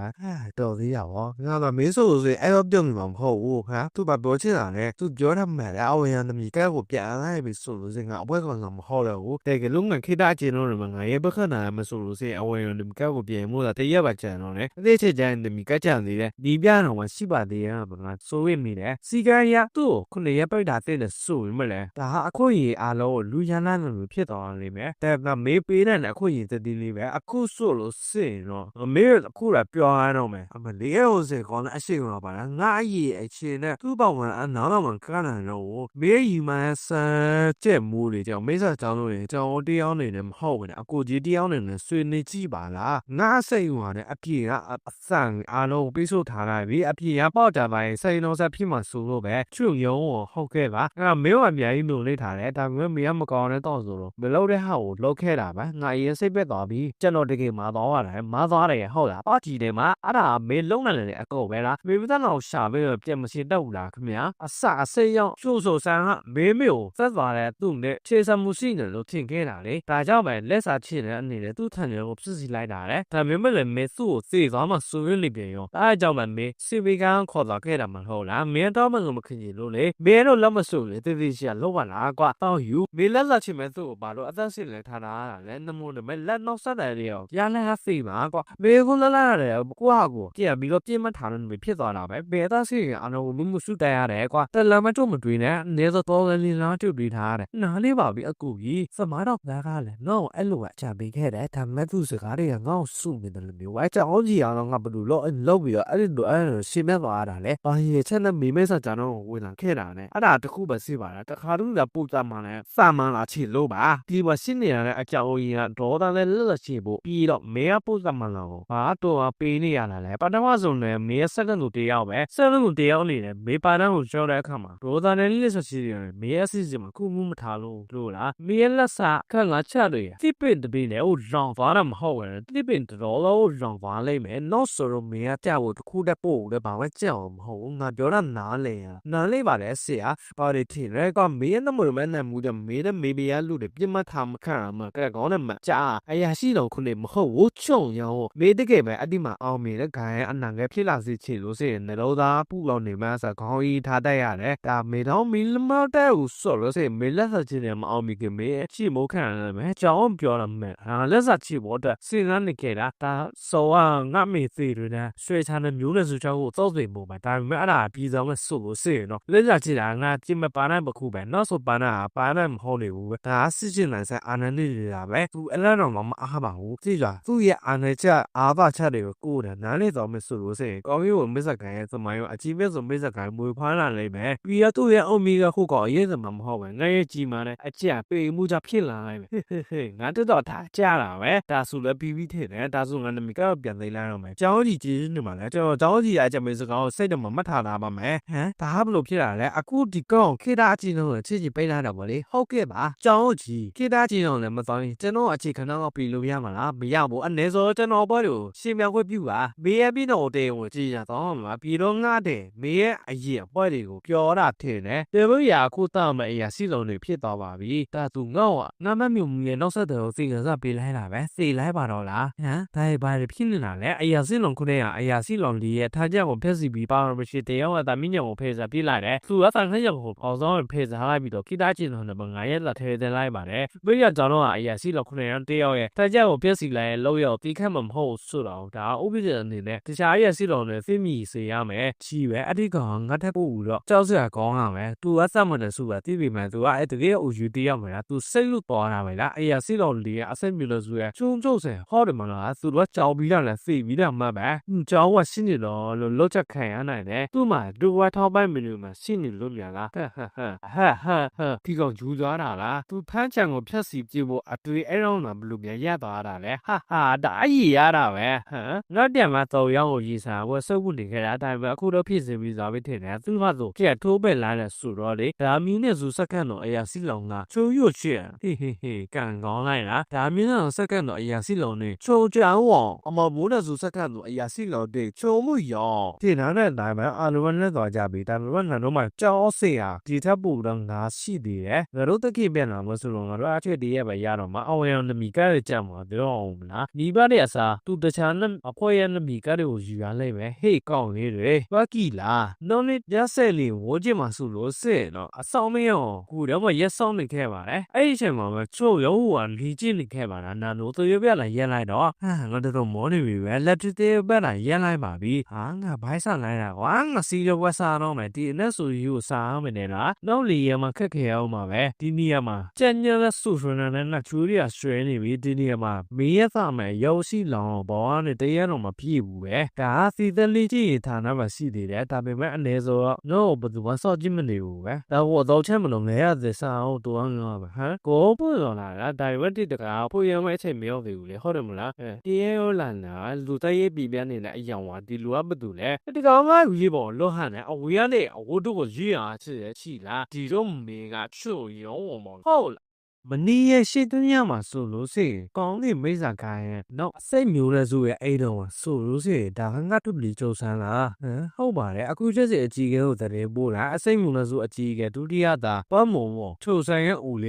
ါတော်သေးရပါငါတော့မင်းဆိုဆိုအဲ့တော့ပြုံးနေမှာမဟုတ်ဘူးဟာသူဘာပြောချင်တာလဲသူပြောတာမှန်တယ်အဝေယံသမီးကဲကိုပြန်လိုက်ပြီဆိုလို့စင်ကအပွဲကောင်ကမဟုတ်တော့ဘူးတဲ့ကလုံးငါခိတာအကျဉ်းတော့ငါရဲ့ဘခနာမဆိုလို့စင်အဝေယံသမီးကဲကိုပြန်မို့တာတရက်ပါကျန်တော့လေအသေးချစ်ချင်သမီးကကြံသေးတယ်ဒီပြတော့မရှိပါသေးရပါငါဆိုရမိတယ်စီကံရသူ့ခုနှစ်ရက်ပိတ်တာတဲ့ဆိုရမလဲဒါဟာအခုရေအားလုံးကိုလူရန်လန်းလို့ဖြစ်သွားလိမ့်မယ်တဲ့ကမေးပေးတဲ့အခုရေတည်လေးပဲအခုဆိုလို့စင်တော့မေးအခုကပြောရတော့မယ်အမလေးရဲ့ဟိုစင်ကောင်းအရှိန်တော့ပါလားငါအရေးအချင်းနဲ့သူ့ပေါဝင်အနောက်တော့မှကန်းတယ်တော့မေးယူမှန်းစမ်းကျက်မိုးတွေကြောင့်မိစ္ဆာကြောင်းလို့ရင်ကြောင်းတရားနေတယ်မဟုတ်ဘူးအကိုကြီးတရားနေနဲ့ဆွေနေကြည့်ပါလားငါစိတ်ဝင်တယ်အပြေကအဆန်အားလုံးပြီးဆိုထားလိုက်ပြီအပြေကပေါက်ကြပါရင်စိတ်လုံးဆက်ဖြစ်မှဆိုလို့ပဲချွတ်ရုံဟုတ်ခဲ့ပါငါမင်းကအများကြီးလို့လေးထားတယ်ဒါပေမဲ့မင်းကမကောင်းတဲ့တော့ဆိုလို့မလုပ်တဲ့ဟာကိုလုပ်ခဲ့တာပဲငါရင်စိတ်ပက်သွားပြီကျွန်တော်တကယ်မှာသွားရတယ်မှားသွားတယ်ဟုတ်လားပေါ့ကြည့်တယ်မှာအဲ့ဒါမင်းလုံးနိုင်တယ်အကောပဲလားမေမသားတော့ရှာပြီးတော့ပြန်မရှင်းတော့ဘူးလားခင်ဗျာအစအစိရောက်ကျိုးဆိုဆန်းကမေမေကိုသက်သွားတဲ့သူ့နဲ့ခြေစမှုရှိတယ်လို့ထင်ခဲ့တာလေဒါကြောင့်ပဲလက်စာချစ်တဲ့အနေနဲ့သူ့ထန်တွေကိုဖြစ်စီလိုက်တာလေဒါပေမဲ့လည်းမေသူ့ကိုသိသွားမှဆိုရလိမ့်ပြန်ရောအဲအကြောင်းပဲမေစီဗီကန်ခေါ်သွားခဲ့တာမဟုတ်လားမင်းတော့မလို့မခင်ကြီးလို့လေမင်းတို့လက်မဆိုလေတည်တည်ရှိရလောက်ပါလားကွာတော့ယူမေလက်လက်ချင်မဲ့သူ့ကိုဘာလို့အသက်ရှင်လဲထားတာလဲနမို့လေလက်နောက်ဆက်တယ်လေရောရလန်းသိပါကွာမေကလည်းလာတယ်ကိုဟာကိုကြည့်ပြီးတော့ပြင်းမထားလို့မေဖြစ်သွားတာပဲမေသားစီအနော်မမှုစုတရရတယ်ကွာတလမ်းမတို့မတွေ့နဲ့နေစောတော်လည်းလားတွေ့ပြီးထားရတယ်နားလေးပါပြီအကူကြီးစမားတော့သားကားလဲငါ့ကိုအဲ့လိုအချပေးခဲ့တယ်ဒါမဲ့သူစကားတွေကငါ့ကိုစုနေတယ်လို့မျိုးဝိုင်းချောင်းကြီးအောင်ငါဘယ်လိုလုပ်ပြီးတော့အဲ့လိုရှင်းမဲ့သွားတာလေဘာရေချက်နဲ့မိမဲဆာကျွန်တော်ဝင်လာခဲ့တာနဲ့အဲ့ဒါတခုပဲစီပါလားတခါတူးကပူကြမှာလဲစာမန်လာချီလို့ပါဒီမှာရှင်းနေရတဲ့အကြောင်းကြီးကဒေါ်တာလဲလက်လက်ချီဖို့ပြီးတော့မဲကပူကြမှာလားဘာတော့ပေးနေရတာလဲပထမဆုံးလဲမဲစက္ကန့်ကိုတယောက်ပဲစက္ကန့်ကိုတယောက်နေတယ်မေပါတန်းကိုကြောက်တဲ့အခါမှာဒေါ်တာနဲ့လက်ဆက်ချီတယ်မဲအစီအစဉ်မှာခုမှုမထားလို့လားမဲလက်စာခန့်ငါချက်တွေတိပင်တပင်းနဲ့ဟိုလောင်သွားတာမဟုတ်ဘူးတိပင်တော်လို့လောင်သွားလိမ့်မယ်နောက်ဆိုတော့မဲကကြောက်တခုတည်းပို့တယ်ဘာမှကြောက်မဟုတ်ဘူးငါပြောတာနားလေပါလေဆရာဘာတွေထင်လဲကမေးနမမနဲ့မူတယ်မေးတဲ့မေဘီယာလူတွေပြမထားမခံမှာကဲကောင်းတယ်မကြာအရာရှိတော်ခုနေမဟုတ်ဘူးချုံရောမေးတကယ်ပဲအတိမအောင်မေတဲ့ခိုင်အနံငယ်ဖြစ်လာစေချင်လို့စေနေတော့သားပူလောင်နေမှဆိုခေါင်းကြီးထားတတ်ရတယ်ဒါမေတော့မီလမတဲ့ကိုဆော်လို့စေမေလက်ဆက်ချင်းတယ်မအောင်မီကမေအချီမိုးခံရမယ်ကြောင်းပြောရမယ်လက်ဆက်ချီဖို့အတွက်စဉ်းစားနေကြတာဒါဆိုငါမေသေးတယ်နဲ့ရွှေချမ်းတဲ့မျိုးနဲ့စုချောင်းကိုသောက်သိမှုပဲဒါပေမဲ့အဲ့ဒါပြီးဆုံးမဲ့ဆိုလို့စေနော်လက်ဆက်ချီတာငါကြည့်မပါနိုင်မခုပဲနောက်ဆိုပါနိုင်မဟုတ်နေဘူးပဲဒါစစ်ချင်းနိုင်ဆိုင်အာနန်နေနေတာပဲသူအဲ့လောက်တော့မအားပါဘူးကြည့်ကြသူ့ရဲ့အာနယ်ချက်အားပါချက်တွေကိုကိုယ်နဲ့နားလေတော့မယ်ဆိုလို့စေကောင်းကြီးကိုမစ္စကန်ရဲ့သမိုင်းရောအကြီးပဲဆိုမစ္စကန်မွေဖားလာလိမ့်မယ်ပြီးတော့သူ့ရဲ့အုံမီကခုကောအရေးစမှာမဟုတ်ပဲငါရဲ့ကြီးမာနဲ့အချက်ပေမှုကြဖြစ်လာနိုင်မယ်ငါတော်ထားကြတာပဲဒါဆိုလည်းပြီးထင်တယ်ဒါဆိုငါနမီကပြန်သိလိုက်တော့မယ်ကျောင်းကြီးကြီးနေမှာလဲကျွန်တော်ကျောင်းကြီးအချက်မေစကားကိုစိတ်တော့မမှတ်ထားတာပါမယ်ဒါဘယ်လိုဖြစ်လာလဲအခုဒီကောင်ခေတာအကြီးလုံးချစ်ချစ်ပေးလာတော့ဗောလေဟုတ်ကဲ့ပါကျောင်းကြီးခေတာကြီးလုံးလည်းမသွားရင်ကျွန်တော်အခြေခံတော့ပြီးလို့ရမှာလားမရဘူးအနေဆိုကျွန်တော်ဘောတွေကိုရှင်းပြခွင့်ပြုပါမေးရပြီးတော့တေးကိုကြည်ရတော့မှာပြီးတော့ငါတဲ့မေးရဲ့အရေးအပွဲတွေကိုပြောတာထင်တယ်တေဘုရာအခုတောက်မဲ့အရာစီလုံးတွေဖြစ်သွားပါပြီဒါသူငေါ့ငါမမျိုးမူရဲ့နောက်ဆက်တော်ကိုသိကစားပေးလိုက်တာပဲသိလိုက်ပါတော့လား ဒါဘာဖြစ်နေတာလဲအရာစီလုံးခုနေအရာစီလုံးလေးရဲ့ထားကြကိုဖက်စီပြီးပါမရှိတရားဝတာမင်းညောင်ကိုဖဲစားပြလိုက်တယ်သူကတန်ခါရောက်ကိုအောင်ဆောင်ဖဲစားလိုက်ပြီးတော့ခိတာချင်းတော့ငါရဲ့လက်ထဲတင်လိုက်ပါတယ်ပြီးရကြောင်တော့အရာစီလုံးခုနေတရားရဲ့ထားကြကိုဖက်စီလိုက်လောက်ရောက်တီးခတ်မမဟုတ်ဆိုတော့ဒါဥပဒေအနေနဲ့တခြားအရာစီလုံးတွေသိမိစေရမယ်ချီပဲအတိကောင်ငါထက်ပို့တော့ကြောက်စရာကောင်းရမယ်သူကစမှန်တယ်ဆိုပါတိပြီမှသူကအဲ့တကယ်အူယူတယောက်မှာသူစိတ်လွတ်သွားတာပဲလားအရာစီလုံးလေးအဆက်မြလို့ဆိုရချုံချုံဆယ်ဟောတယ်မလားသူတို့ကြောက်ပြီးတော့လည်းသိပြီးတော့မှပဲကြောက်ဝရှင်းနေတော့လို့လွတ်ချက်ခံရနိုင်တယ်သူ့မှာဒူဝါထောက်ပိုင်းမီနူမှာရှင်းနေလို့မြန်လားဒီကောင်ယူသွားတာလားသူဖမ်းချံကိုဖြတ်စီပြေဖို့အတွေ့အဲ့တော့မှဘလို့မြန်ရသွားတာလဲဒါအကြီးရတာပဲငါတက်မှာတော့ရောင်းကိုရေးစားဝဆုပ်ဖို့နေခဲ့တာအတိုင်းပဲအခုတော့ဖြစ်စီပြီးသွားပြီထင်တယ်သူ့မှာဆိုကြက်ထိုးပဲလာတဲ့ဆိုတော့လေဒါမီးနဲ့ဇူစက္ကန့်တော့အရာစီလောင်ကချိုးရွတ်ချစ်ကန်ကောင်းလိုက်လားဒါမီးနဲ့စက္ကန့်တော့အရာစီလောင်နေချိုးကြောင်ဝအမဘိုးနဲ့ဇူစက္ကန့်တော့အရာစီလောင်တဲ့ချိုးမှုရောဒီနားနဲ့တိုင်းပဲအာလုံးနဲ့သွားကြပြီဒါပေမဲ့ငါတို့မှကြောက်စေရဒီထက်ပိုတော့ငါရှိသေးတယ်ငါတို့တကိပြန်လာမဆိုတော့ငါတို့အချစ်တည်းရပဲရတော့မှအောင်ရံနမီကရဲ့ကြံမှာပြောအောင်မလားညီပါတဲ့အစားသူတခြားနဲ့အဖွဲရနမီကတွေကိုယူရလိုက်ပဲဟေးကောင်းလေးတွေဘာကီလားနော်နစ်ရဆဲလီဝိုးချင်မှာဆိုလို့စစ်နော်အဆောင်မရောကိုတော့မရက်ဆောင်နေခဲ့ပါတယ်အဲ့ဒီအချိန်မှာပဲချို့ရောဟိုကလီကျင်းနေခဲ့ပါလားနာနိုသူရပြလာရက်လိုက်တော့ငါတို့မောနေပြီပဲလက်တူသေးပဲလာရက်လိုက်ပါပြီငါဘိုင်းဆန်လိုက်တာကွာငါစီရဝက်စားတော့မယ်ဒီနဲ့ဆိုယူစားအောင်မယ်လားနောက်လီရမှာခက်ခဲအောင်ပါပဲဒီနေရာမှာကြက်ညက်ဆူဆွန်းနဲ့နှချူရီဆွဲနေပြီဒီနေရာမှာမင်းရသားမယ်ရောက်ရှိလောင်ဘောနဲ့တရားတော်မပြည့်ဘူးပဲဒါစီသလီကြီးဌာနမှာရှိသေးတယ်ဒါပေမဲ့အနေဆိုတော့ဘယ်သူမှစောင့်ကြည့်မနေဘူးပဲဒါဟိုတော့ချက်မလို့ငဲရတဲ့စာအောင်တူအောင်ငါပဲကိုပို့တော်လာတာဒါပေမဲ့ဒီတကားဖွေရမယ့်အချိန်မရောက်သေးဘူးလေဟုတ်တယ်မလားတရားရောလာနာလူတရေးပြပြနေတဲ့အယောင်ပါဒီလူကဘာတူလဲဒီကောင်ကရေးပေါ်လွတ်ဟန်နဲ့အဝေးကနေအဝတ်တို့ကိုရေးအားချစ်ရရှိလားဒီတော့မင်းကချွတ်ရောဟုတ်လားမနီးရဲ့ရှေ့တညမှာဆိုလို့စိကောင်းလေးမိစ္ဆာခိုင်းရဲ့နောက်အစိတ်မျိုးလဲဆိုရဲ့အဲ့တော့ဆိုလို့စိဒါငါတို့လီကြိုးဆန်းလားဟုတ်ပါတယ်အခုချက်စီအကြီးကဲကိုတရေပို့တာအစိတ်မျိုးလဲဆိုအကြီးကဲဒုတိယသာပတ်မုံချိုဆိုင်ရဲ့ဦးလေ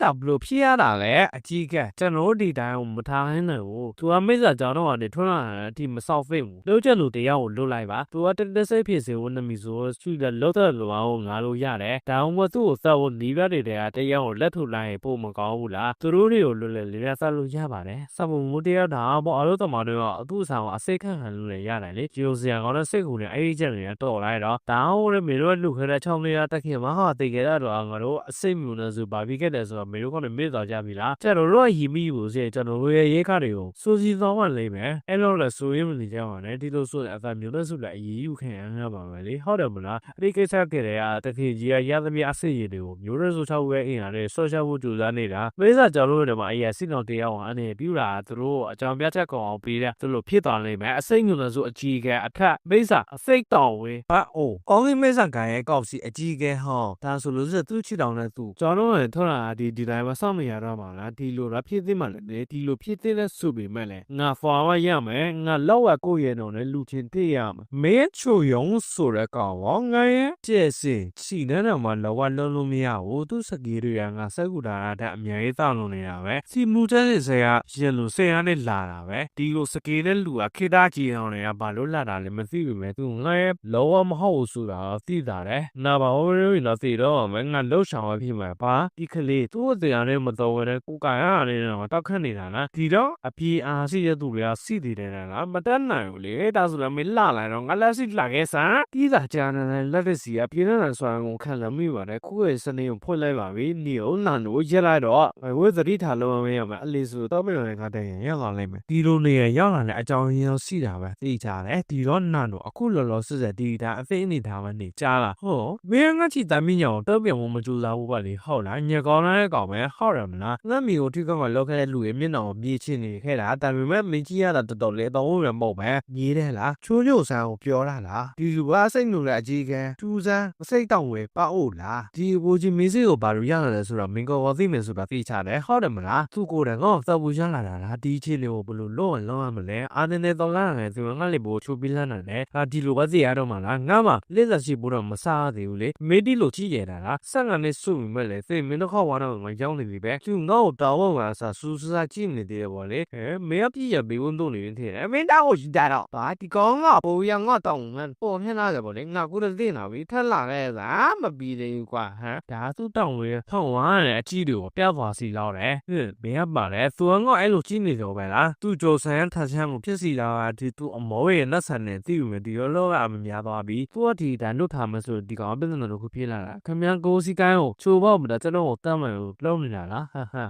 းဒါဘလို့ဖြစ်ရတာလဲအကြီးကဲကျွန်တော်ဒီတိုင်းကိုမထားဟင်းတယ်ကိုသူကမိစ္ဆာကြောင်တော့ကနေထွန်းလာတဲ့အထိမဆောက်ဖိတ်ဘူးလို့ချက်လို့တရားကိုလွတ်လိုက်ပါသူကတက်စိတ်ဖြစ်စေဝန်နမီဆိုချူတယ်လို့တော့လောအောင်ငါလို့ရတယ်ဒါမှမဟုတ်သူ့ကိုသတ်ဖို့နီးပြတဲ့တရားကိုလက်ထုတ်လိုက်ပို့မကောင်းဘူးလားသူတို့တွေကိုလွတ်လပ်လေးရဆက်လို့ရပါတယ်စပ်ဖို့မတရားတာပေါ့အလို့တမတို့ကအသူ့အဆောင်အစိတ်ခန့်ခံလို့လည်းရတယ်လေဂျိုစီယာကောင်းတဲ့စိတ်ကူနဲ့အဲ့ဒီချက်တွေတော့လိုက်တော့ဒါဟိုလည်းမေတို့လူခဲတဲ့ချောင်းလေးတက်ခင်မှာဟာတိတ်ခဲ့တော့ငါတို့အစိတ်မြူနေဆိုဘာပြီးခဲ့တယ်ဆိုတော့မေတို့ကလည်းမေ့သွားကြပြီလားကျွန်တော်တို့ကရီမိဘူးစေကျွန်တော်တို့ရဲ့ရေးခါတွေကိုစိုးစီသွားမှလိမ့်မယ်အဲ့လိုလည်းစိုးရင်းမနေကြပါနဲ့ဒီလိုဆိုအသာမျိုးနဲ့ဆိုလည်းအရေးယူခံရမှာပါပဲလေဟုတ်တယ်မလားအဲ့ဒီကိစ္စကြတဲ့တခင်ကြီးရသမျှအစိတ်ရည်တွေကိုမျိုးရဲဆိုချောက်ဝဲအင်ရတဲ့ဆော့ရှယ်ဖို့ကြိုးစားနေတာမိစ္ဆာကြောင်လို့တယ်မှာအရာစိတော်တရားအောင်အနေပြူတာသူတို့အကြောင်းပြချက်ကောင်အောင်ပြီးတဲ့သူတို့ဖြစ်သွားလိမ့်မယ်အစိတ်ညွန်လို့ဆိုအကြီးကဲအထက်မိစ္ဆာအစိတ်တော်ဝေးအော်ဒီမိစ္ဆာကန်ရဲ့ကောက်စီအကြီးကဲဟောဒါဆိုလို့ဆိုသူ့ချစ်တော်နဲ့သူကျွန်တော်တို့ထော်လာဒီတိုင်းမှာစောင့်နေရတော့မှာလားဒီလိုလားဖြစ်သေးမှလည်းဒီလိုဖြစ်သေးတဲ့ဆိုပေမဲ့လည်းငါဖွာဝရမယ်ငါလောက်ရကိုရဲ့တော်နဲ့လူချင်းတည့်ရမှာမင်းချိုယုံဆိုတဲ့ကောင်ဟောငါရဲ့ကျဲစင်ချီတဲ့တော်မှာလောကလုံးလို့မရဘူးသူစကေးတွေကငါစက်ကူတာတဲ့အများကြီးတောင်းလို့နေတာပဲစီမူတဲ့ဆရာရင်လူဆရာနဲ့လာတာပဲဒီလိုစကေးတဲ့လူကခေတာကြီးအောင်နေတာဘာလို့လာတာလဲမသိဘူးပဲသူငါရဲ့လောကမဟုတ်ဆိုတာသိတာတယ်နာပါဟိုရင်းတော့သိတော့မငါလှုပ်ဆောင်ဖြစ်မှာပါဒီကလေးသူ့အတရားနဲ့မတော်ဝဲတဲ့ကိုကရရတယ်တော့တောက်ခတ်နေတာလားဒီတော့အပြေအားရှိတဲ့သူတွေကစီတည်တယ်လားမတတ်နိုင်ဘူးလေဒါဆိုလည်းမလှလိုက်တော့ငါလက်စီလှခဲ့စမ်းဒီသာကြာနေလက်သက်စီကပြင်းနေတာဆိုရင်ကိုခံလမိပါတယ်ခုရဲ့စနေကိုဖွင့်လိုက်ပါပြီနေအောင်နန်တို့ရက်လိုက်တော့ဝိသတိထားလို့မရမှာအလေးဆိုတော့ပြလို့ငါတည်းရောက်လာလိမ့်မယ်ဒီလိုနေရောက်လာတဲ့အကြောင်းရင်းရှိတာပဲသိကြတယ်ဒီတော့နန်တို့အခုလောလောဆယ်ဒီဒါအသိအနေထားမှနေကြားလာဟောမင်းငါချီတမင်းညောင်တော့ပြန်မကြိုးစားဘူးပါလေဟုတ်လားညကောင်းတဲ့ကောင်ပဲဟုတ်ရမလားငါမီကိုထိကမှလောက်ခဲ့တဲ့လူရဲ့မျက်နှာကိုပြေးချင်နေခဲ့တာဒါပေမဲ့မင်းကြီးရတာတော်တော်လေးတော့ရမဟုတ်ပဲညီးတယ်လားချိုးချိုးဆန်းကိုပြောတာလားဒီလူကစိတ်လို့လည်းအကြီးကန်းထူးဆန်းစိတ်တောင့်ဝဲပအို့လားဒီဘူကြီးမင်းစီကိုဘာလို့ရလာလဲဆိုတော့မင်းကော သိမယ်ဆိုတာသိချတယ်ဟုတ်တယ်မလားသူကိုယ်တိုင်ငါ့ကိုသဘူချလာတာလားဒီချီလေးကိုဘလို့လုံးအောင်လုံးရမလဲအာနေတော့လာတယ်သူငါလေးဘို့ချိုးပြီးလာတယ်ဒါဒီလိုပဲသိရတော့မှလားငါမှလက်သက်ရှိဖို့တော့မစားသေးဘူးလေမေဒီလိုကြည့်ရတာလားဆက်ကနေစုမိမဲ့လေသိမင်းတို့ခေါ်သွားတော့ငါကြောင်းနေပြီပဲသူငါ့ကိုတောင်းဖို့ကစားစူးစားကြည့်နေသေးတယ်ဗောလေမင်းပြည့်ရဘေးဝန်တော့နေနေတယ်မင်းတောင်းကိုရှိတာတော့ဘာဒီကောင်ကဘိုးရငါတောင်းငါပေါ်မျက်နှာကြဗောလေငါကိုယ်တည်းနာပြီထက်လာခဲ့တာမပြီးသေးဘူးကွာဒါသူတောင်းလို့ထောက်ဝါနဲ့အကြည့်တွေကိုပြသွားစီလောက်တယ်မင်းကပါလေသူကငါအဲ့လိုကြည့်နေတော့ပဲလားသူကြိုဆန်းထချမ်းကိုဖြစ်စီလာတာဒီသူအမောရဲ့နှက်ဆန်နဲ့သိယူမယ်ဒီလောကအမများသွားပြီသူကဒီတန်တို့ထားမဆိုဒီကောင်ပြဿနာတို့ခုပြေးလာတာခင်ဗျာကိုစီကိုင်းကိုချိုးပေါက်မတာကျွန်တော်ကိုတတ်မယ်လို့လုံးနေတာလာ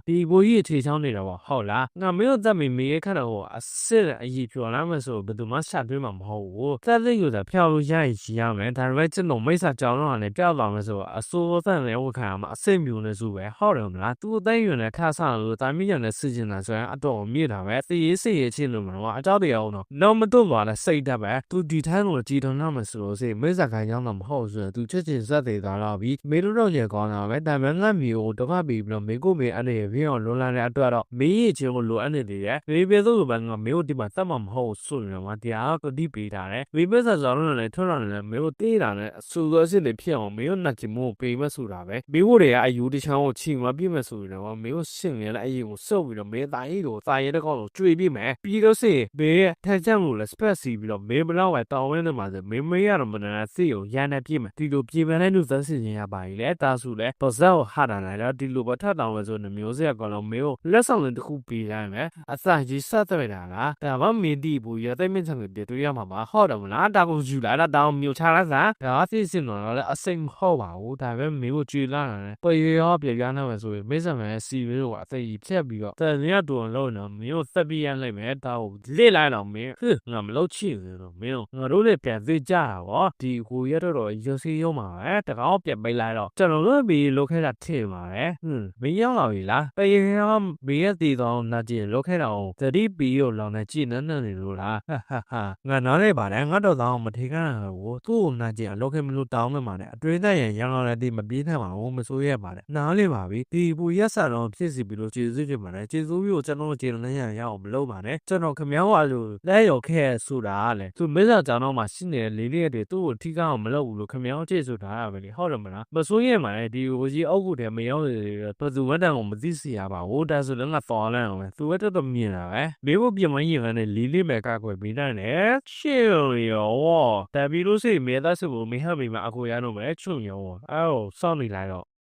းဒီဘိုးကြီးအခြေချောင်းနေတာပေါ့ဟုတ်လားငါမင်းတို့တတ်မိမေးခက်တော့အစစ်အကြီးပြောလာမယ်ဆိုဘယ်သူမှရှာတွေးမှာမဟုတ်ဘူးသက်သိကိုသာဖျောက်လို့ရရင်ကြီးရမယ်ဒါပေမဲ့ကျွန်တော်မိစ္ဆာကြောင်တော့လည်းပြောက်သွားမယ်ဆိုအစိုးရသက်လည်းဝခံရမှာအစစ်မျိုးနဲ့ဆိုပဲဟုတ်တယ်မလားသူ့အသိဉာဏ်နဲ့ခါဆာလို့တာမီးရနဲ့စစ်ကျင်တာဆိုရင်အတော့မြည်တာပဲသိရေးစစ်ရေးချင်းလို့မလို့အကြောက်တရားအောင်တော့မတော့ပါနဲ့စိတ်တက်ပဲသူဒီထန်းကိုကြည်တော်နာမယ်ဆိုလို့စိမိစ္ဆာခိုင်ကြောင်းတော့မဟုတ်ဆိုရင်သူချက်ချင်းစက်သေးသွားတော့ပြီမေတို့တော့ရေကောင်းတာပဲဒါပေမဲ့ငါမျိုးကိုတပတ်ပြီးပြီးတော့မေကိုမေအနေနဲ့ပြီးအောင်လွန်လာတဲ့အတွက်တော့မေရဲ့ချင်းကိုလိုအပ်နေသေးတယ်မေပြေဆိုလိုပဲငါမေကိုဒီမှာတတ်မှာမဟုတ်ဆိုရင်တော့တရားကိုတိပေးတာလေမေပစ္စာကြောင့်လည်းထွန်းလာတယ်မေကိုတေးတာနဲ့အဆူသောစစ်တွေဖြစ်အောင်မေကိုနှက်ချင်မို့ပေးမဆိုတာပဲမေကိုတွေကအယူတချောင်းကိုချိန်မပြည့်မဲ့ဆိုရင်တော့မေကိုရှင်းရတဲ့အရင်ကိုစုပ်ပြီးတော့မေသားကြီးကိုသားရဲတဲ့ကောင်ကိုကျွေးပြမယ်ပြီးတော့စေမေရဲ့ထက်ချမ်းလို့လည်းစပက်စီပြီးတော့မေဘလောက်ပဲတောင်းဝင်းနေမှာဆိုမေရတော့မနက်စီကိုရန်နေပြည့်မယ်ဒီလိုပြေပန်းတဲ့လူသက်စီရင်ရပါလေတားစုလဲပဇက်ကိုဟာတာလိုက်တော့ဒီလိုပဲထပ်တောင်းဝဲဆိုနှမျိုးစက်ကောင်တော့မေကိုလက်ဆောင်တစ်ခုပေးလိုက်မယ်အစကြီးဆက်သွဲတာလားဒါမှမင်းတီးဘူးရတဲ့မင်းချံကိုပြတွေ့ရမှာပါဟုတ်တယ်မလားတာကိုယူလာတာတောင်းမျိုးချလာစားဒါအသိစင်တော့လည်းအစိမ့်မဟုတ်ပါဘူးဒါပဲမေကိုကြွေလာတယ်ပရွေရောပြပြနေမယ်ဆိုရင်မေဆံမယ်စီဝေးတော့အသိကြီးဖြတ်ပြီးတော့တန်ရတူလုံးတော့မင်းကိုသက်ပြရလိုက်မယ်ဒါကိုလစ်လိုက်တော့မင်းငါမလုပ်ချင်ဘူးတော့မင်းငါတို့လည်းပြန်သိကြတာဗောဒီကိုရတော့ရစီရုံးမှာပဲတကောင်ပြပိတ်လိုက်တော့ကျွန်တော်တို့ပြီးလုတ်ခဲ့တာထင်ပါပဲမင်းရောက်လာပြီလားပရွေရောမေရဲ့တီတော်နာကျင်လုတ်ခဲ့တာအောင်သတိပြီးတော့လောင်နေကြည်နေနေလို့လားငါနားလိုက်ပါတယ်ငါတော့တောင်းမထေခန်းကိုသူ့ကိုနာကျင်လုတ်ခဲ့မလို့တောင်းနေမှာနဲ့အတွင်းသက်ရင်ရန်တော်လည်းဒီမပြေးနိုင်ပါဘူးမစိုးရပါတယ်နားလေးပါပြီဒီပူရက်ဆန်တော့ဖြစ်စီပြီးလို့ကျေစုဖြစ်ပါတယ်ကျေစုပြီးကိုကျွန်တော်ကျေနပ်ရအောင်မလုပ်ပါနဲ့ကျွန်တော်ခမောင်းကလို့လဲရော်ခဲ့ဆိုတာလေသူမင်းစာကြောင်တော့မှရှိနေတဲ့လေးလေးတွေသူ့ကိုထိကောင်းမလုပ်ဘူးလို့ခမောင်းကျေဆိုတာပဲလေဟုတ်တယ်မလားမစိုးရမှာလေဒီဟိုကြီးအောက်ကိုတည်းမရောက်နေဘသူဝတ်တန်ကိုမသိစီရပါဘူးဒါဆိုလည်းငါတော်လန့်အောင်ပဲသူဝတ်တော့မြင်တာပဲမေဖို့ပြင်မရင်ကနေလေးလေးပဲကောက်ွယ်ပြီးနိုင်တယ်ရှင်းရောတပီလို့စိမေသားစုကိုမေဟမိမအခုရတော့မယ်ချုံရောအော်စောင့်နေလိုက်တော့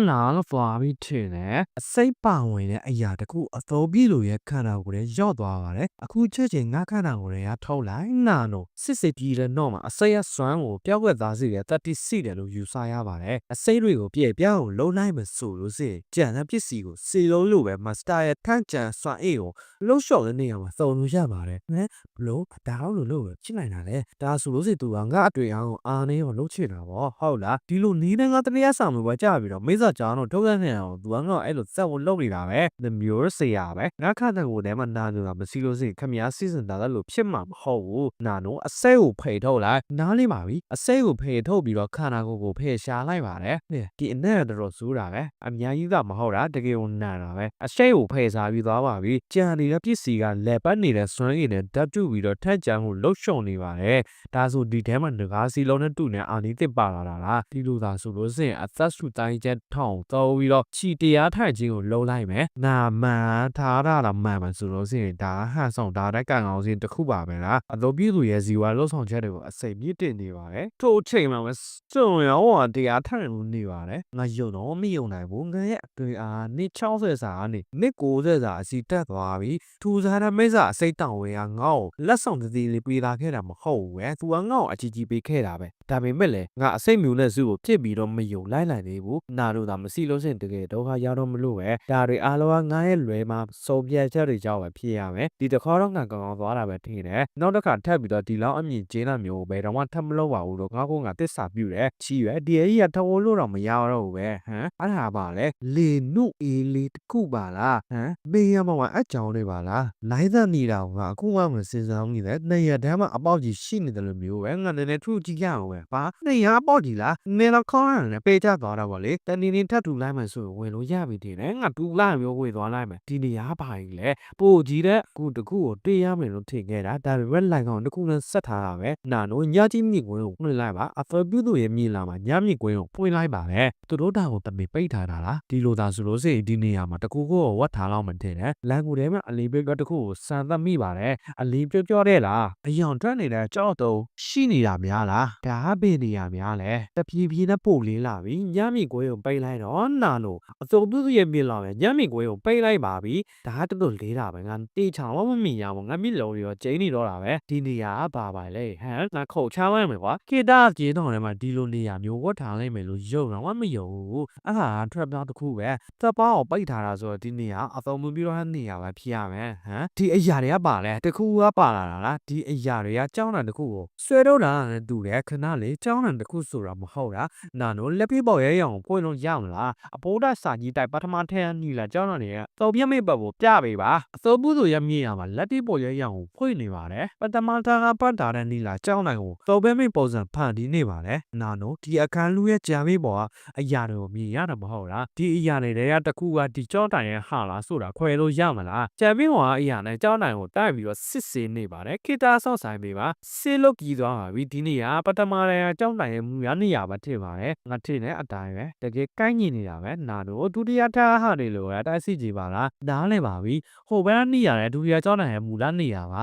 နားသွားပြီးထင်တယ်အစိတ်ပါဝင်တဲ့အရာတခုအသောပြည့်လိုရဲ့ခန္ဓာကိုယ်ရဲ့ရောက်သွားပါတယ်အခုချက်ချင်းငါခန္ဓာကိုယ်ရဲ့ထောက်လိုက်နာတော့စစ်စစ်ပြီးတဲ့တော့မှအစိတ်အစွမ်းကိုပြောက်ွက်သားစီတဲ့တတိစီတယ်လို့ယူဆရပါတယ်အစိတ်တွေကိုပြည့်ပြောင်းလုံးလိုက်မဆိုလို့စိကြံတဲ့ပစ္စည်းကိုစီလုံးလို့ပဲမစတာရဲ့ထန့်ကြံစွမ်းအေးကိုလှုပ်လျှော်တဲ့နေရာမှာသုံးလို့ရပါတယ်ဘလို့ဒါအောင်လို့ချစ်နိုင်တာလေဒါဆိုလို့စိသူကငါအတွေ့အကြုံအားနေရောလှုပ်ချင်တာပေါ့ဟုတ်လားဒီလိုနီးတဲ့ငါတတရားဆောင်လို့ပဲကြပြီးတော့မိစ္ဆာကြောင်တော့ထုတ်ရနေအောင်သူကငါအဲ့လိုစက်ဝင်လုပ်နေတာပဲthe mirror ဆရာပဲငါခတဲ့ကိုထဲမှာနာနေတာမစီလို့စိခမည်းစီစဉ်တာလို့ဖြစ်မှာမဟုတ်ဘူးနာတော့အစဲကိုဖိထုတ်လိုက်နားလေးပါပြီအစဲကိုဖိထုတ်ပြီးတော့ခန္ဓာကိုယ်ကိုဖိရှားလိုက်ပါတယ်ဒီအနဲ့တော့ဇူးတာပဲအများကြီးကမဟုတ်တာတကယ်ကိုနာတာပဲအစဲကိုဖိစားပြီးသွားပါပြီကြံနေတဲ့ပစ္စည်းကလက်ပတ်နေတဲ့စွမ်းရည်နဲ့ဓာတ်တူပြီးတော့ထက်ကြံကိုလှုပ်ရှုံနေပါတယ်ဒါဆိုဒီထဲမှာငကားစီလုံးနဲ့တူနေအာနီတစ်ပါလာတာလားဒီလိုသာဆိုလို့စိအသက်စုတိုင်းချက်ထောင်တော့ပြီးတော့ချီတရားထိုင်ခြင်းကိုလုံးလိုက်မယ်နာမှန်ထားတာလားမှန်မှန်ဆိုလို့စိဒါဟန်ဆောင်ဒါတဲ့ကန်အောင်စင်တစ်ခုပါပဲလားအတော်ပြည့်သူရဲ့ဇီဝလှုပ်ဆောင်ချက်တွေကိုအစိမ့်မြင့်တင်နေပါတယ်ထို့အချိန်မှာပဲစုံရောတရားထိုင်လို့နေပါတယ်ငါယုံတော့မယုံနိုင်ဘူးငါရဲ့အတွေ့အားနှစ်60စာကနေနှစ်90စာအစီတက်သွားပြီထူစားတဲ့မိစ္ဆာအစိတ်တောင်ဝဲကငါ့ကိုလက်ဆောင်တည်းလေးပေးလာခဲ့တာမဟုတ်ဘူးပဲသူကငါ့ကိုအကြီးကြီးပေးခဲ့တာပဲဒါပေမဲ့လည်းငါအစိတ်မျိုးနဲ့စုကိုဖြစ်ပြီးတော့မယုံလိုက်နိုင်သေးဘူးနာတို့သာမစီလို့စင်တကယ်ဒုက္ခရောက်တော့မလို့ပဲဒါတွေအားလုံးကငါရဲ့လွယ်မှာစုံပြတ်ချက်တွေကြောင့်ပဲဖြစ်ရမယ်ဒီတစ်ခါတော့ငါကောင်းကောင်းသွားတာပဲထင်တယ်နောက်တစ်ခါထပ်ပြီးတော့ဒီလောက်အမြင့်ကျင်းတာမျိုးပဲတော့မှထပ်မလုပ်ပါဘူးတော့ငါကတစ္ဆာပြုတယ်ချီရွယ်ဒီအကြီးကထဝလို့တော့မရတော့ဘူးပဲအဲ့ဒါပါလေလေနုအေးလေးတစ်ခုပါလားဘေးရမှာအကြောင်းတွေပါလားလိုင်းသက်နေတာကအခုမှမစင်စားနေတယ်နေရတမ်းမှာအပေါက်ကြီးရှိနေတယ်လို့မျိုးပဲငါနည်းနည်းထူကြည့်ရအောင်ပဲဘာနေရအပေါက်ကြီးလားနေတော့ခေါင်းရတယ်ပေးချသွားတာ ပါလေတနေနေထပ်ထူလိုက်မှဆိုဝင်လို့ရပြီတင်တယ်ငါတူလိုက်မျိုးဝေသွားလိုက်မယ်ဒီနေရာပါကြီးလေပို့ကြီးတဲ့အခုတခုကိုတေးရမယ်လို့ထင်ခဲ့တာဒါပေမဲ့လိုင်ကောင်တခုနဲ့ဆက်ထားတာပဲနာတို့ညကြီးမြင့်ကွင်းကိုဖွင့်လိုက်ပါအဖေပြုသူရဲ့မြေလာမှာညမြင့်ကွင်းကိုဖွင့်လိုက်ပါပဲသူတို့တာကိုတမင်ပိတ်ထားတာလားဒီလိုသာဆိုလို့စိဒီနေရာမှာတကူကိုဝတ်ထားလောက်မှတင်တယ်လန်ကူထဲမှာအလီဘက်ကတခုကိုစံသက်မိပါတယ်အလီပြောတဲ့လားအယောင်ထွက်နေတဲ့ကြောက်တုံးရှိနေတာများလားဒါဘယ်နေရာများလဲတပြေးပြေးနဲ့ပို့လေးလာပြီညမြင့်ကွင်းကိုပိတ်လိုက်တော့နာတို့အစုံပြုသူရဲ့မြေလာပဲညမြင့်ကွင်းကိုပိတ်လိုက်ပါပြီဒါကတော်လေးတာပဲငါတေချောင်မမြင်ရဘူးငါမြင့်လုံးရောကျင်းနေတော့တာပဲဒီနေရာကပါလေဟမ်ငါခုတ်ချမ်းလိုက်မယ်ကွာခေတာကျေးတော်ထဲမှာဒီလိုနေရာမျိုးဝတ်ထားလိုက်မယ်လို့ယုံတော့မယုံဘူးအဲ့ဟာထွက်ပြောင်းတစ်ခုပဲတပ်ပေါကိုပိတ်ထားတာဆိုတော့ဒီနေရာအသုံးမပြုတော့တဲ့နေရာပဲဖြစ်ရမယ်ဟမ်ဒီအရာတွေကပါလဲတခုကပါလာတာလားဒီအရာတွေကကြောင်းတန်တစ်ခုကိုဆွဲတော့တာနဲ့တူတယ်ခဏလေးကြောင်းတန်တစ်ခုဆိုတာမဟုတ်တာနာတို့လက်ပြပေါရဲ့ရောင်ပွင့်လို့ရမလားအပိုးဒစာကြီးတိုက်ပထမထဲကညီလာကြောင်းတန်တွေကသုံးပြမိပတ်ကိုပြပေးပါအစိုးဘူးဆိုရမြေရမှာလက်ပြပေါရဲ့ရောင်ကိုဖွင့်နေပါတယ်ပထမတာကပတ်တာတဲ့ညီလာကြောင်းတန်ကိုသုံးပြမိပုံစံဖန်တီးနေပါတယ်နာတို့ဒီအခန်းလူရဲ့ကြံမိပေါ်ကအရာတွေကိုမြင်ရတာမဟုတ်လားဒီအရာတွေကတခုကဒီကြောင်းတန်ရဲ့ဟာလားဆိုတာခွဲလို့ရမလားကြံမိပေါ်ကအရာနဲ့ကြောင်းတန်ကိုတိုက်ပြီးတော့စစ်ဆေးနေပါတယ်ခေတာဆော့ဆိုင်ပေးပါဆေးလုတ်ကြီးသွားပါပြီဒီနေရာပထမတည်းကကြောင်းတန်ရဲ့မူရနေရာပဲထင်ပါတယ်ငါထင်တဲ့အတိုင်းပဲတကယ်ကိုင်းညီနေတာပဲနာတို့ဒုတိယထားဟာတွေလို့တိုက်စီကြည့်ပါလားနားလဲပါပြီဟိုဘက်နေရာတဲ့ဒုတိယကြောင်းတန်ရဲ့မူလနေရာပါ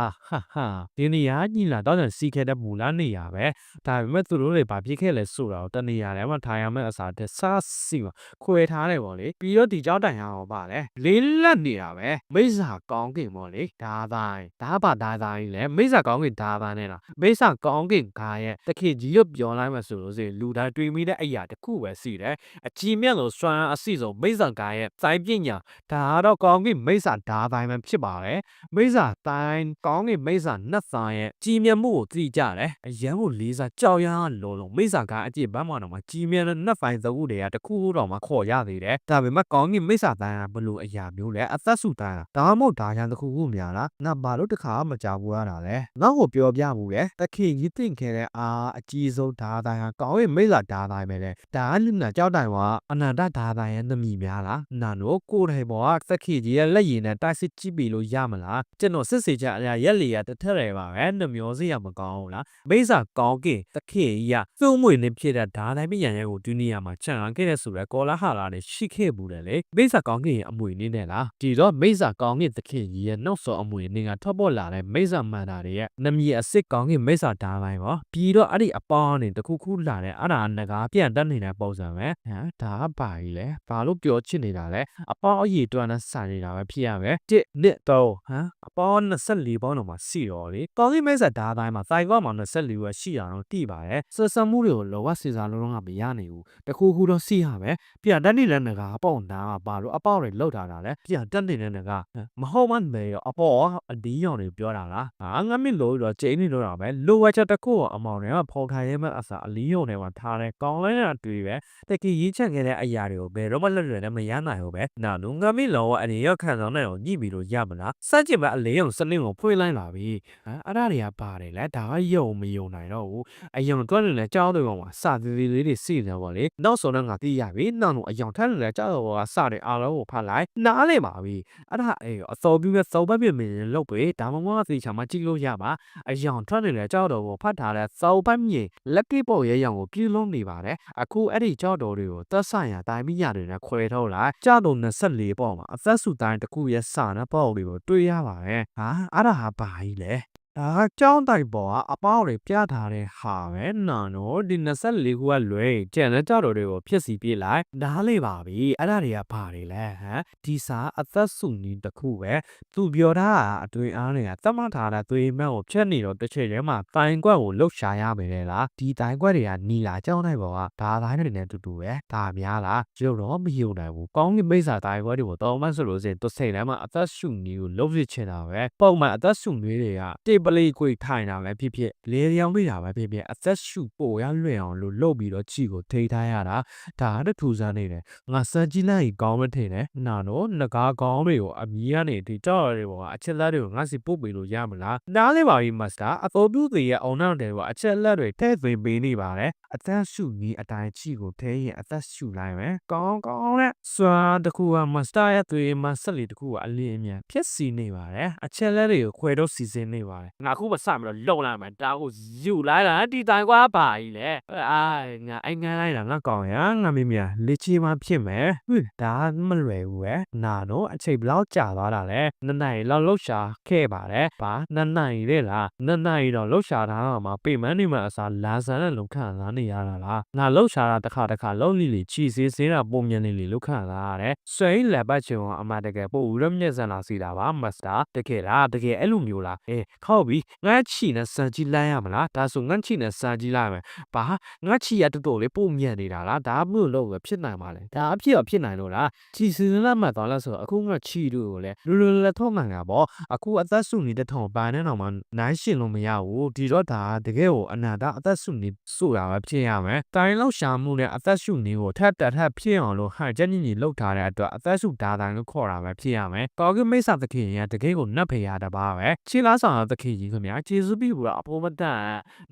ဟာဒီနေရာညီလာတော့စီခဲ့တဲ့မူလနေရာပဲဒါပေမဲ့သူတို့တွေဘာဖြစ်ခဲ့လဲဆိုတာကိုတနေရာထဲမှာထားရမယ့်အစားတဲ့စားစီမှာခွဲထားတယ်ပေါ့လေပြီးတော့ဒီကြောင်းတန်ရအောင်ပါလေလေးလက်နေတာပဲမိစ္ဆာကောင်းကင်ပေါ့လေဒါတိုင်းဒါပါဒါတိုင်းလေမိစ္ဆာကောင်းကင်ဒါပါနဲ့လားမိစ္ဆာကောင်းကင်ခါရဲ့တခေကြီးကိုပြောလိုက်မှဆိုလို့စီလူတိုင်းတွေးမိတဲ့အရာတစ်ခုပဲစီတယ်အကြီးမြတ်လို့စွမ်းအစီဆုံးမိစ္ဆာကားရဲ့စိုင်းပညာဒါကတော့ကောင်းကင်မိစ္ဆာဒါတိုင်းပဲဖြစ်ပါလေမိစ္ဆာတိုင်းကောင်းကင်မိစ္ဆာနတ်သားရဲ့ကြီးမြတ်မှုကိုသိကြတယ်အရန်ကိုလေးစားကြောက်ရမ်းလုံးမိစ္ဆာကားအကျစ်ဘမ်းမတော်မှာကြီးမြတ်တဲ့နတ်ပိုင်းသကူတွေကတခုတော့မှခေါ်ရသေးတယ်ဒါပေမဲ့ကောင်းကင်မိစ္ဆာတိုင်းကဘလို့အရာမျိုးလဲအသက်စုတိုင်းဒါမှမဟုတ်ဒါရန်တခုခုများလားငါဘာလို့တခါမကြောက်ဘူးရတာလဲငါ့ကိုပြောပြမှုလေတခင်ကြီးတင့်ခဲ့တဲ့အကြီးဆုံးဒါတိုင်းဟာကောင်းကင်မိစ္ဆာဒါတိုင်းပဲလေဒါကလူနာကြောက်တိုင်ကအနန္တဒါတိုင်းရဲ့သမီးများလားနာတို့ကိုယ်တိုင်ပေါ်ကတခင်ကြီးရဲ့လက်ရည်နဲ့တိုက်စစ်ကြည့်ပြီးလို့ရမလားကျွန်တော်စစ်စေချအရာရက်လီရတထက်တယ်ပါပဲနှမျောစရာမကောင်းဘူးလားမိစ္ဆာကောင်းကင်တခင်ကြီးကသူ့မွေနဲ့ဖြစ်တဲ့ဒါတိုင်းပြန်ရဲကိုဒုနီယာမှာခြံခဲ့တဲ့ဆိုရဲကောလာဟာလာနဲ့ရှိခဲ့ဘူးတယ်လေမိစ္ဆာကောင်းကင်ရဲ့အမွေနည်းနဲ့လားဒီတော့မိစ္ဆာကောင်းကင်တခင်ကြီးရဲ့နောက်စောအမွေနည်းကထောက်ပေါ်လာတဲ့မိစ္ဆာမန္တာတွေရဲ့နမီအစ်စ်ကောင်းကင်မိစ္ဆာဒါတိုင်းပေါ့ပြီးတော့အဲ့ဒီအပေါင်းနဲ့တခုခုလာတဲ့အဲ့ဒါငကားပြန်တက်နေတဲ့ပုံစံပဲဟမ်ဒါကပါကြီးလေဘာလို့ပြောချစ်နေတာလဲအပေါင်းအရေးတွန်းနဲ့ဆိုင်နေတာပဲဖြစ်ရမယ်1 2 3ဟမ်အပေါင်း24ပေါင်းတော့မှစီတော့လေကောင်းကင်မိစ္ဆာဒါတိုင်းမှာစိုင်ကောက်မှာ24ပဲရှိတာတော့တိပါတယ်ဆက်စပ်မှုတွေကိုလောကစီစားလုံးကမရနိုင်ဘူးတခုခုတော့စီရပဲပြန်တက်နေတဲ့ငကားပေါ့နားပါလို့အပေါက်တွေလောက်ထားတာလဲပြန်တက်နေတဲ့ငကားမဟုတ်မှမေရောအပေါ်အဒီးရောင်တွေပြောတာလားငါမင်းလို့တော့ကျင်းနေလို့တာပဲလိုဝက်ချက်တခုအမောင်တွေကဖော်ထိုင်ရဲမဲ့အစားအလီးရောင်တွေမှာထားတယ်ကောင်းလဲတာတွေ့ပဲတကီရေးချက်ခဲ့တဲ့အရာတွေကိုဘယ်တော့မှလွတ်လွယ်နဲ့မရနိုင်ဘူးပဲနာလူငါမင်းလောအနေရောက်ခံဆောင်တဲ့ကိုညှိပြီးလို့ရမလားစัจကျင်မဲ့အလေးအောင်စနစ်ကိုဖွင့်လိုက်လာပြီအဲ့ဒါတွေကပါတယ်လေဒါကယုံမယုံနိုင်တော့ဘူးအယုံတွန်းနေလဲကြောင်းတွေပေါ်မှာစာသေးသေးလေးတွေစီနေပါလေနောက်ဆုံးတော့ငါသိရပြီနောက်တော့အယုံထမ်းနေလဲကြောက်တော့ကစတဲ့အားလုံးကိုဖတ်လိုက်နားလေပါပြီအဲ့ဒါအစောပြီးမဲ့စောပတ်ပြမင်းလုတ်ပဲဒါမှမဟုတ်သေချာမှကြည့်လို့ရပါအယုံထွက်နေလဲကြောက်တော့ကိုဖတ်ထားတဲ့စောပတ်မြေလက်ကိပေါ်ရဲရောင်ကိုပြုလုံးနေပါတယ်အခုအဲ့ဒီကြောက်တော်တွေကိုသက်ဆိုင်ရာတိုင်းမိညာတွေနဲ့ခွဲထုတ်လိုက်ကြောက်တော်24ပေါ့မှာအသက်စုတိုင်းတစ်ခုရဲ့စာနဲ့ပေါ့တွေကိုတွေ့ရပါတယ်အဲ့ဒါဟာဘာကြီးလဲဒါကကြောင်းတိုက်ပေါ်ကအပေါက်တွေပြထားတဲ့ဟာပဲနာနော်ဒီ24ခုကလွဲကျန်တဲ့ကြောက်တော်တွေကိုဖြစ်စီပြလိုက်နားလေပါပြီအဲ့ဒါတွေကဘာတွေလဲဒီစာအသက်စုနီးတစ်ခုပဲသူပြောတာအတွင်အားတွေကသတ်မှတ်ထားတဲ့သွေးမက်ကိုဖြတ်နေတော့တစ်ချိန်တည်းမှာတိုင်ကွက်ကိုလှုပ်ရှားရမယ်လေလားဒီတိုင်ကွက်တွေကနီလာကြောင်းတိုက်ပေါ်ကဒါတိုင်းတွေနဲ့တူတူပဲဒါများလားရုပ်တော့မယုံနိုင်ဘူးကောင်းကင်မိစ္ဆာတိုင်ကွက်တွေကိုတောင်းမှဆိုလို့စင်သူစိတ်ထဲမှာအသက်စုနီးကိုလှုပ်ရချင်တာပဲပုံမှန်အသက်စုနီးတွေကတေပ လေးခွေထိုင်တာပဲဖြစ်ဖြစ်လေရောင်ပြတာပဲဖြစ်ဖြစ်အသက်ရှူပိုရလွင့်အောင်လို့လုပ်ပြီးတော့ချီကိုထိထားရတာဒါကထူဆန်းနေတယ်ငါစမ်းကြည့်လိုက်ကောင်းမထင်နဲ့နာတော့ငကားကောင်းတွေကိုအမီးကနေဒီကြောက်ရတွေပေါ်ကအချက်လက်တွေကိုငါစီပို့ပေးလို့ရမလားနားလေးပါပြီမတ်စတာအတော်ပြုသေးရဲ့အောင်နောက်တယ်ကအချက်လက်တွေထည့်သွင်းပေးနေပါတယ်အသက်ရှူကြီးအတိုင်းချီကိုထဲရင်အသက်ရှူလိုက်မယ်ကောင်းနဲ့စွာတခုကမတ်စတာရဲ့သွေးမဆက်လီတခုကအလင်းအမြန်ဖြစ်စီနေပါတယ်အချက်လက်တွေကိုခွဲတော့စီစဉ်နေပါတယ်ငါခုမစမလို့လုံလိုက်မယ်တာကိုယူလိုက်တာဒီတိုင်းကွာပါကြီးလေအာငါအိုင်ငန်းလိုက်တာငါကောင်းရငါမင်းမြလေချီမှဖြစ်မယ်ဒါမလွယ်ဘူးပဲနာတော့အချိန်ဘလောက်ကြာသွားတာလဲနှစ်နိုင်လောက်လှုပ်ရှားခဲ့ပါတယ်ဘာနှစ်နိုင်လေလားနှစ်နိုင်တော့လှုပ်ရှားထားတာမှာပေမန်းနေမှာအစားလာဆန်တဲ့လုံခန့်လာနေရတာလားငါလှုပ်ရှားတာတစ်ခါလုံးလီချီစေးစေးတာပုံမြန်နေလှုပ်ခန့်လာရတယ်ဆွဲလက်ပတ်ချင်အောင်အမတကယ်ပို့ဦးရမျက်စံလာစီတာပါမတ်စတာတကယ်အဲ့လိုမျိုးလားခောက်ပြီးငါချီနဲ့စမ်းကြည့်လိုက်ရမလားဒါဆိုငါချီနဲ့စမ်းကြည့်လိုက်မယ်ဘာငါချီရတော်လေးပုံမြန်နေတာလားဒါမှမဟုတ်လို့ဖြစ်နိုင်ပါလေဒါအဖြစ်နိုင်လို့လားချီစင်းလက်မှတ်သွားလားဆိုအခုငါချီတို့ကိုလေလူလက်ထောက်မှန်ကပေါ့အခုအသက်ဆုနေတဲ့ထောင်ပန်းနဲ့တော့မှနိုင်ရှင်လို့မရဘူးဒီတော့ဒါတကယ်ကိုအနာတအသက်ဆုနေဆိုတာပဲဖြစ်ရမယ်တိုင်းလောက်ရှာမှုနဲ့အသက်ဆုနေကိုထပ်ဖြစ်အောင်လို့ဟန်ချက်ညီလှုပ်ထားတဲ့အတွက်အသက်ဆုဒါတိုင်းလို့ခေါ်တာပဲဖြစ်ရမယ်ကောကမိတ်ဆာသခင်ရတကယ်ကိုနတ်ဖေရတပါပဲချီလားဆောင်သခင်ကြီးခင်ဗျာကျေးဇူးပြုတာအဖို့မတန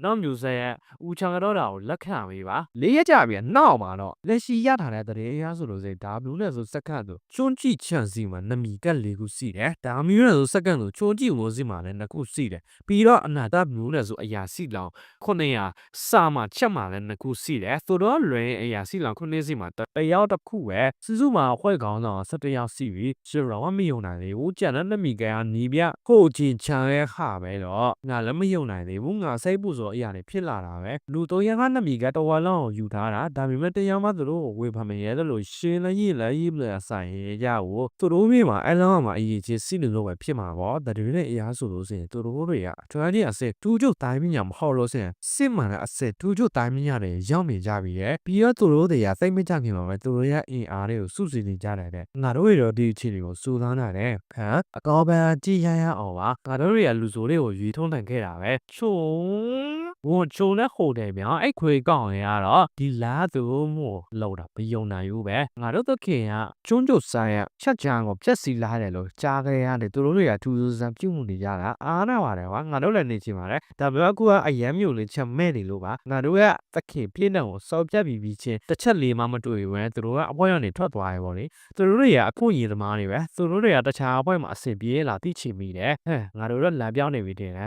်နောက်မျိုးဆက်ရဲ့ဦးချောင်ရတော့တာကိုလက်ခံပေးပါ၄ရက်ကြာပြီနောက်မှာတော့လက်ရှိရထားတဲ့တရေအရဆိုလို့စိဒါဘူးနဲ့ဆိုစက္ကန့်ဆိုချွန်းကြည့်ချန်စီမှာနမီကက်၄ခုစီတယ်ဒါမျိုးနဲ့ဆိုစက္ကန့်ဆိုချွန်းကြည့်မိုးစီမှာလည်း2ခုစီတယ်ပြီးတော့အနာတမျိုးနဲ့ဆိုအရာစီလောင်900စာမှာချက်မှာလည်း2ခုစီတယ်ဆိုတော့လွယ်အရာစီလောင်9စီမှာတယောက်တစ်ခုပဲစုမှာဖွဲ့ကောင်းတော့17ယောက်စီပြီဆိုတော့မယုံနိုင်သေးဘူးကြံတဲ့နမီကယ်ကနီးပြကိုချင်းချန်ရဲ့ခပဲတော့ငါလည်းမယုံနိုင်သေးဘူးငါစိတ်ပူဆိုအရာတွေဖြစ်လာတာပဲလူ300ကနမီကတဝါလောက်ကိုယူထားတာဒါပေမဲ့တရားမှသူတို့ကိုဝေဖန်မရဲတယ်လို့ရှင်းလည်းရေးမလဲဆိုင်ရကိုသူတို့မြေမှာအလောင်းမှာအရေးကြီးစီးလို့ပဲဖြစ်မှာပေါ့တတွေနဲ့အရာဆိုလို့စရင်သူတို့တွေကထွန်းကြီးအစစ်တူးကျုပ်တိုင်းမြညာမဟုတ်လို့စရင်စစ်မှန်တဲ့အစစ်တူးကျုပ်တိုင်းမြညာတွေရောက်နေကြပြီရဲ့ပြီးတော့သူတို့တွေကစိတ်မကြခင်မှာပဲသူတို့ရဲ့အင်အားတွေကိုစုစည်းနေကြတယ်တဲ့ငါတို့ရောဒီအခြေအနေကိုစူးစမ်းရတယ်အကောပဲကြည်ရအောင်ပါငါတို့တွေကလူဆိုးတွေကိုရွေထုံးတိုင်ခဲ့တာပဲချုံဝန်ချုံနဲ့ဟိုတယ်ဗျာအဲ့ခွေကောင်းရတော့ဒီလားသူမို့လောက်တာမယုံနိုင်ဘူးပဲငါတို့သခင်ကကျွန်းကျုပ်ဆိုင်ရချက်ချံကိုဖြက်စီလာတယ်လို့ကြားခဲ့ရတယ်သူတို့တွေကထူးဆန်းပြုမှုနေကြတာအားနာပါတယ်ကွာငါတို့လည်းနေချင်ပါတယ်ဒါပေမဲ့အခုကအရန်မျိုးလေးချက်မဲ့နေလို့ပါငါတို့ကသခင်ပြည့်နှံကိုစောက်ပြတ်ပြီးချင်းတစ်ချက်လေးမှမတွေ့ဘူးသူတို့ကအပွဲကနေထွက်သွားရပေါ့လေသူတို့တွေကအခွင့်အရေးသမားတွေပဲသူတို့တွေကတခြားအပွဲမှာအဆင်ပြေလာသိချင်မိတယ်ငါတို့တော့လမ်းပြောင်းနေပြီတင်တယ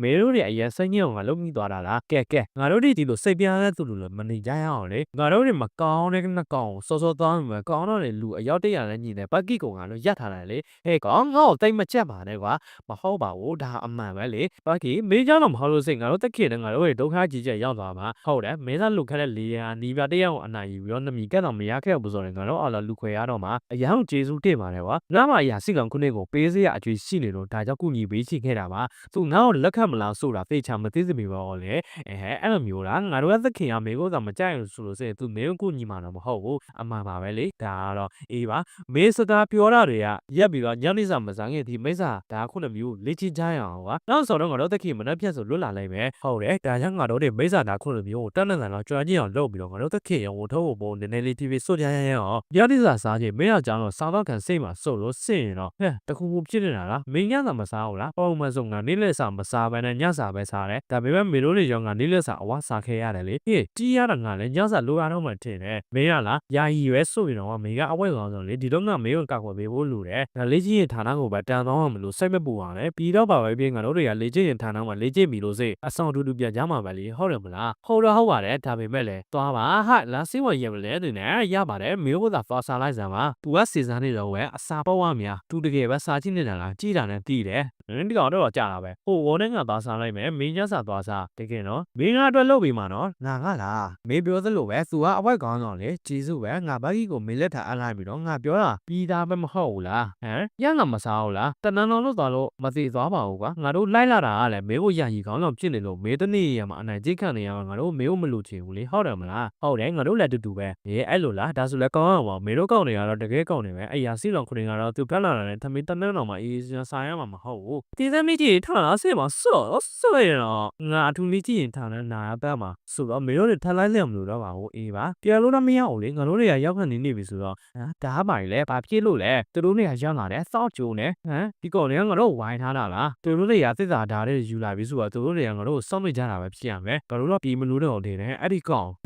်မေတို့တွေအရင်စိတ်ညစ်အောင်ငါလုပ်မိသွားတာလားကဲငါတို့ဒီလိုစိတ်ပြားတဲ့သူတို့လည်းမနေကြရအောင်လေငါတို့တွေမကောင်းတဲ့နှကောင်စောသွားမှာကောင်းတော့လေလူအရောက်တရလည်းညီတယ်ဘက်ကီကောင်ကလည်းရက်ထားတယ်လေကောင်ငါ့ကိုတိတ်မကြက်ပါနဲ့ကွာမဟုတ်ပါဘူးဒါအမှန်ပဲလေဘက်ကီမင်းเจ้าတော့မဟုတ်လို့စိတ်ငါတို့တက်ခေနဲ့ငါတို့တွေဒုက္ခကြီးချက်ရောက်သွားမှာဟုတ်တယ်မင်းသားလူခက်တဲ့လေယာနီးပြတယောက်အနိုင်ယူပြီးတော့နမီကက်တော့မရခဲ့ဘူးဆိုရင်ငါတို့အော်လာလူခွဲရတော့မှာအရန်ကျေးဇူးတင်ပါတယ်ကွာငါမှအရာစီကောင်ခုနှစ်ကိုပေးစရာအကျွေးရှိနေလို့ဒါကြောင့်ကုညီပေးချင်ခဲ့တာပါသူငါ့ကိုလက်ခတ်မလားဆိုတာသိချာမသိစမီပါတော့လေအဲ့လိုမျိုးလားငါတို့ကသခင်ကမေကိုသာမကြိုက်လို့ဆိုလို့စိသူမင်းကိုညီမှာတော့မဟုတ်ဘူးအမှန်ပါပဲလေဒါကတော့အေးပါမေစကားပြောတာတွေကရက်ပြီးတော့ညနေစာမစားခင်ဒီမိစ္ဆာဒါခုနှစ်မျိုးလေ့ကျင့်ကြရအောင်ကွာနောက်ဆိုတော့ငါတို့သခင်မနှက်ဖြတ်ဆိုလွတ်လာလိုက်မယ်ဟုတ်တယ်ဒါကြောင့်ငါတို့တွေမိစ္ဆာဒါခုနှစ်မျိုးကိုတန်းတန်းတော့ကြွားကြည့်အောင်လုပ်ပြီးတော့ငါတို့သခင်ရောထုံးဖို့ပုံနည်းနည်းလေး TV စွတ်ကြရအောင်ညနေစာစားချင်းမင်းကကြောင်းတော့စားတော့ခံစိတ်မှာစုပ်လို့စင်ရင်တော့တခုခုဖြစ်နေတာလားမင်းညစာမစားဘူးလားပုံမှန်ဆိုငါနေ့လက်စာမစားဘဲနဲ့ညစာပဲစားတယ်ဒါပေမဲ့မေတို့တွေရောငါနေ့လက်စာအဝစားခဲ့ရတယ်လေတီးရတာငါလည်းညစာလိုရတော့မှထင်တယ်မင်းကလားယာယီရွယ်ဆိုရင်တော့မေကအဝဲကောင်းဆုံးလေဒီတော့ငါမေကိုကောက်ွယ်ပေးဖို့လိုတယ်ငါလေ့ကျင့်ရင်ဌာနကိုပဲတန်သွားမှမလို့စိတ်မပူပါနဲ့ပြီးတော့ပါပဲပြင်ငါတို့တွေကလေ့ကျင့်ရင်ဌာနမှာလေ့ကျင့်ပြီလို့စိအဆောင်တူပြန်ကြမှာပဲလေဟုတ်တယ်မလားဟုတ်ပါတယ်ဒါပေမဲ့လည်းသွားပါဟာလာစေးဝင်ရမလဲသူနဲ့ရပါတယ်မေကိုသာသွားစားလိုက်စမ်းပါသူကစီစားနေတော့ဝဲအစာပေါ့ဝများသူတကယ်ပဲစားကြည့်နေတာလားကြည်တာနဲ့တီးတယ်ဒီကောင်တော့ကြာတာပဲဟိုဝေါ်နဲ့ငါသွားစားလိုက်မယ်မင်းညစာသွားစား တကယ်နော်မင်းကတော့လုပ်ပြီးမှာနော်ငါကလားမင်းပြောသလိုပဲသူကအဝိုက်ကောင်းတော့လေကျေးဇူးပဲငါဘက်ကြီးကိုမင်းလက်ထအလိုက်ပြီးတော့ငါပြောတာပြီးသားပဲမဟုတ်ဘူးလားဟမ်ရငါမစားဘူးလားတနန်းတော်လို့သွားလို့မသိသွားပါဘူးကွာငါတို့လိုက်လာတာကလည်းမင်းကိုရည်ကောင်းတော့ဖြစ်နေလို့မင်းတနေ့ရမှာအနိုင်ကျခံနေရမှာငါတို့မင်းကိုမလို့ချင်ဘူးလေဟုတ်တယ်မလားဟုတ်တယ်ငါတို့လည်းတူတူပဲအဲ့လိုလားဒါဆိုလည်းကောင်းအောင်ပါမင်းတို့ကောင်းနေရတော့တကယ်ကောင်းနေပဲအဲ့ရစီလောင်ခွင်ကတော့သူပြက်လာတယ်သမီးတနန်းတော်မှာအေးဆိုင်ရမှာမဟုတ်ဘူးဒီသမီးကြီးထားလားဆေးမှာဆော့ရတော့ငါအထူးလေးကြည့်ရင်ထားတယ်နာရပတ်မှာဆိုတော့မင်းတို့တွေထပ်လိုက်လျက်မလို့တော့ပါဘူးအေးပါပြန်လို့တော့မရဘူးလေငါတို့တွေကရောက်ခဏနေပြီဆိုတော့ဒါမှမလဲဘာဖြစ်လို့လဲသူတို့တွေကရောက်လာတယ်စောက်ကြိုးနေဒီကောင်တွေကငါတို့ဝိုင်းထားတာလားသူတို့တွေကသစ္စာဓာတ်တွေယူလာပြီဆိုတော့သူတို့တွေကငါတို့စောင့်နေကြတာပဲဖြစ်ရမယ်ငါတို့တော့ပြီးမလို့တော့တယ်အဲ့ဒီကောင်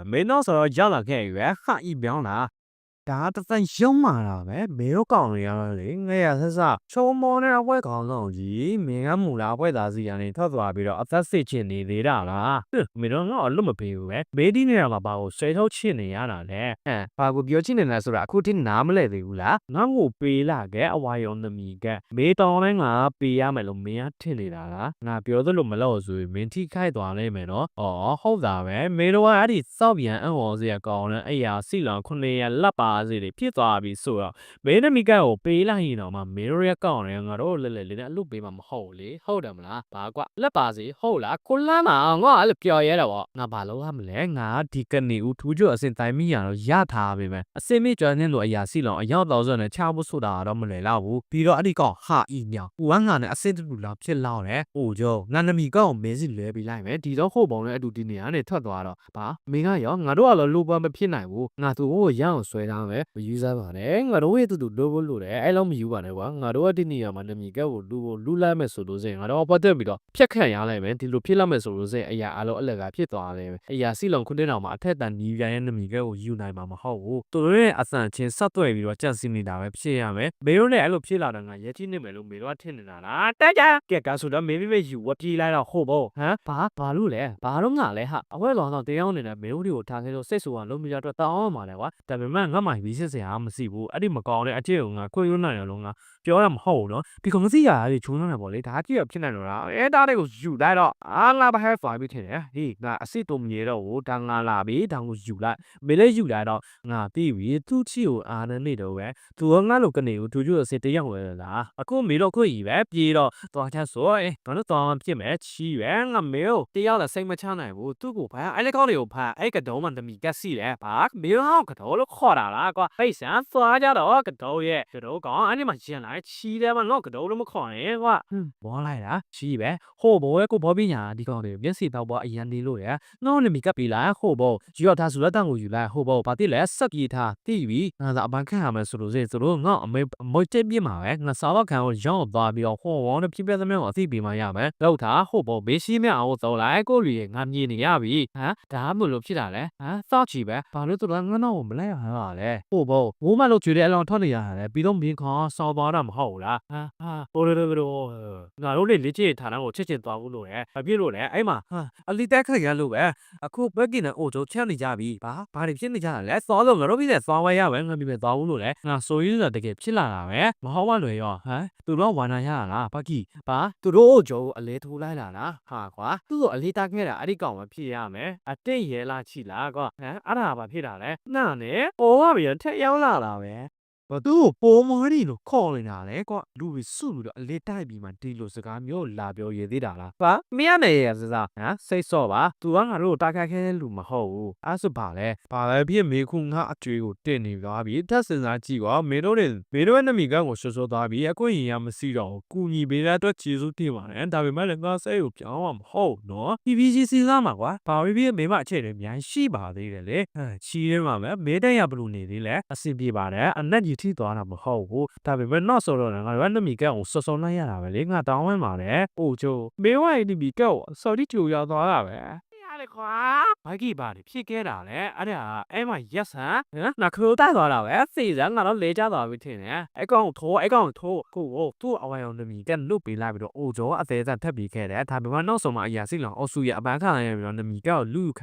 မင်းတော့ဆိုတော့ရောက်လာခဲ့ရွယ်ဟာဤပြောင်းလားဒါတသန့်ရုံးမာတာပဲမေတို့ကောင်တွေရတော့လေငဲ့ရဆက်စချုံမောနဲ့အပွဲကောင်လုံးကြီးမင်းကမူလာအပွဲသားစီကနေထွက်သွားပြီးတော့အသက်စစ်ချင်နေသေးတာလားမင်းတို့ကအလွတ်မပေးဘူးပဲမေဒီနေရမှာဘာကိုဆွဲထုတ်ချင်နေရတာလဲဘာကိုပြောချင်နေလဲဆိုတာအခုထိနားမလဲသေးဘူးလားငါ့ကိုပေးလာခဲ့အဝါယုံသမီးကမေတောင်းတိုင်းငါပေးရမယ်လို့မင်းကထင်နေတာလားငါပြောသလိုမလို့ဆိုရင်မင်းထိခိုက်သွားလိမ့်မယ်နော်ဟုတ်တာပဲမေတို့ကအဲ့ဒီစောက်ပြန်အံ့ဩစရာကောင်းတဲ့အဲ့ရစီလောင်900လက်ပါစီတွေဖြစ်သွားပြီဆိုတော့မင်းသမီးကိုပေးလိုက်ရင်တော့မှမင်းတို့ရဲ့ကောင်းတယ်ငါတို့လဲလေးနဲ့အလုပ်ပေးမှာမဟုတ်လေဟုတ်တယ်မလားဘာကွာလက်ပါစီဟုတ်လားကိုလမ်းမှာငါအဲ့လိုပြောရဲတော့ငါဘာလုပ်ရမလဲငါဒီကနေဦးထူးကျော်အစင်တိုင်းမိရတော့ရထားပြီပဲအစင်မိကျော်နေလို့အရာစီလောင်အရောက်တော့ဆိုနေချဖို့ဆိုတာတော့မလွယ်တော့ဘူးပြီးတော့အဲ့ဒီကောင်ဟာဤမြောင်ဦးငါနဲ့အစင်တူလောက်ဖြစ်လောက်တယ်ဟိုကျော်ငါနမီကောင်မင်းစီလဲပြီးလိုက်မယ်ဒီတော့ဟိုပုံနဲ့အတူဒီနေရာနဲ့ထွက်သွားတော့ဘာမင်းကရောငါတို့ကတော့လိုပါမဖြစ်နိုင်ဘူးငါသူ့ကိုရအောင်ဆွဲထားမယ်မယူစားပါနဲ့ငါတို့ရဲ့တူတူလိုဖို့လိုတယ်အဲ့လောက်မယူပါနဲ့ကွာငါတို့ကဒီနေရာမှာနမီကကိုလူလိုက်မယ်ဆိုလို့စင်ငါတို့ပတ်သက်ပြီးတော့ဖြတ်ခန့်ရလိုက်မယ်ဒီလိုဖြစ်လာမယ်ဆိုလို့စင်အရာအလုံးအလက်ကဖြစ်သွားတယ်အရာစီလုံခုနှစ်တောင်မှာအထက်တန်နီးပြန်ရဲ့နမီကကိုယူနိုင်မှာမဟုတ်ဘူးသူတို့ရဲ့အဆန်ချင်းဆက်သွယ်ပြီးတော့ကြက်စီနေတာပဲဖြစ်ရမယ်မေတို့နဲ့အဲ့လိုဖြစ်လာတော့ငါရဲကြီးနေမယ်လို့မေတို့ကထင်နေတာလားတက်ကြကဲကဆိုတော့မေမေယူဝပြေးလိုက်တော့ဟုတ်ဘောဘာလို့လဲဘာလို့ငါလဲဟာအဝဲလောင်တော့တရားနေတယ်မေတို့တွေကိုထားခဲ့လို့စိတ်ဆိုးအောင်လုံးမရတော့တောင်းအောင်ပါလေကွာဒါပေမဲ့ငါမှပြီးစစ်စရာမရှိဘူးအဲ့ဒီမကောင်းတဲ့အကျင့်ကိုငါခွင့်လွှတ်နိုင်တယ်လို့ငါပြောရမဟုတ်ဘူးနော်ဒီကောင်စီရာတွေချုံးနေတာပေါ့လေဒါကြည့်ရဖြစ်နေတော့လားဒါတွေကိုယူလိုက်တော့ငါဘာဟဲဖိုင်ပြီးထင်တယ်ဟေးငါအစ်စ်တုံမြေတော့ဟိုဒါငါလာပြီဒါကိုယူလိုက်မေလေးယူလိုက်တော့ငါပြီးပြီသူ့ချီကိုအာနေနေတော့ပဲသူကငါလိုကနေကိုသူကျိုးအစ်စ်တယောက်ဝဲလားအခုမေတော့ခွင့်ကြီးပဲပြေတော့သွားချဆိုငါတို့သွားဖြစ်မယ်ချီပဲငါမေကိုတယောက်လည်းစိတ်မချနိုင်ဘူးသူ့ကိုဘာအဲ့လက်ကောက်တွေကိုဖာအဲ့ကတုံးမှတမီကက်စီတယ်ဘာမေဟောင်းကတော်လို့ခေါ်တာလားကွာဖိတ်ဆန်သွားကြတော့ကတော်ရဲ့ကတော်ကောင်အဲ့ဒီမှာရင်လာချီတယ်မနော်ကတော်လို့မခေါ်ရင်ကွာဘောလိုက်တာချီပဲဟိုဘောရဲ့ကိုဘောပညာဒီကောင်တွေမျက်စိတော့ဘောအရန်နေလို့ရငေါ့နေမီကပ်ပြီးလာဟိုဘောယူရထားဆိုလက်တန်ကိုယူလိုက်ဟိုဘောဘာတိလဲဆက်ပြေးထားတိပြီငါသာအပန်းခန့်ရမယ်ဆိုလို့စေဆိုလို့ငေါ့အမေတက်ပြစ်မှာပဲငါစားတော့ခံကိုရောင်းသွားပြီးတော့ဟိုဝေါနဲ့ပြပြသမျှကိုအသိပေးမှရမယ်လောက်ထားဟိုဘောမေးရှိမြအောင်သုံးလိုက်ကိုလူရဲ့ငါမြင်နေရပြီဒါမှမလို့ဖြစ်တာလဲစောက်ချီပဲဘာလို့သူကငါတော့မလဲဟာလဲဟိုဘောမိုးမလို့ကြွေတဲ့အလောင်းထွက်နေရတာလေပြီးတော့မင်းခေါ်စော်သွားတာမဟုတ်ဘူးလားဟိုလိုငါတို့လေ့ကျင့်ထားတာကိုချက်ချင်းသွားဘူးလို့လေဘာဖြစ်လို့လဲအဲ့မှာအလီတက်ခက်ရလို့ပဲအခုဘက်ကင်နဲ့အိုချိုချက်နေကြပြီဘာတွေဖြစ်နေကြတာလဲစောလို့ငါတို့ပြီးတဲ့စောဝဲရပဲငါပြီးပဲသွားဘူးလို့လေငါဆိုရင်းဆိုတာတကယ်ဖြစ်လာတာပဲမဟုတ်ပါလွယ်ရောသူတို့ဝါနာရလားဘက်ကီသူတို့အိုချိုအလဲထိုးလိုက်လာလားဟာကွာသူ့ကိုအလေးတက်ခဲ့တာအဲ့ဒီကောင်မဖြစ်ရမယ်အတိတ်ရဲလားချီလားကွာအဲ့ဒါဘာဖြစ်တာလဲနာနဲ့ပေါ်ပါဗျာထက်ရောက်လာတာပဲဘာသူ့ကိုပေါ်မရီလို့ခေါ်နေတာလဲကွာလူတွေစုလို့အလေးတိုက်ပြီးမှဒီလိုစကားမျိုးလာပြောရသေးတာလားမင်းရနေရစစားစိတ်ဆော့ပါ तू ကငါတို့တာခတ်ခဲတဲ့လူမဟုတ်ဘူးအဲ့ဆိုဘာလဲဖြစ်မေခုငါအကျွေးကိုတင်နေသွားပြီတက်စင်စားကြည့်ကွာမင်းတို့ရဲ့နမီကန်ကိုဆွဆွသွားပြီအခုရင်ရမရှိတော့ကူညီပေးတဲ့အတွက်ကျေးဇူးတင်ပါတယ်ဒါပေမဲ့လည်းငါစိတ်ကိုပြောင်းမှာမဟုတ်နော် PPC စီစားမှာကွာဘာဖြစ်မေမအခြေတွေအများရှိပါသေးတယ်လေချီးရဲမှာပဲမေးတဲ့ရဘလို့နေသေးလဲအဆင်ပြေပါတယ်အနက်ကြီးထိသွားတာမဟုတ်ဘူးဒါပေမဲ့တော့ဆိုတော့ငါတို့နမီကန်ကိုဆွဆွလိုက်ရတာပဲလေငါတောင်းဝင်ပါတယ်အိုချိုမေဝိုင်ဒီမီကန်ကိုစော်ဒီကျူရောက်သွားတာပဲ လေကွာဘာကြီးပါလေဖြစ်ခဲ့တာလေအဲ့ဒါအဲ့မှာ yes ဟမ်နှခရိုးတိုက်သွားတာပဲစီစမ်းငါတော့လဲကြသွားပြီထင်တယ်အဲ့ကောင်ထိုးကိုသူ့အဝိုင်အောင်တမီတက်လွတ်ပေးလိုက်ပြီးတော့အိုကျော်အသေးစားထပ်ပြီးခဲ့တယ်ဒါပေမဲ့နောက်ဆုံးမှအရာစိလောင်အော်စုရဲ့အပန်းခံရပြီးတော့နမီကောက်လူခံ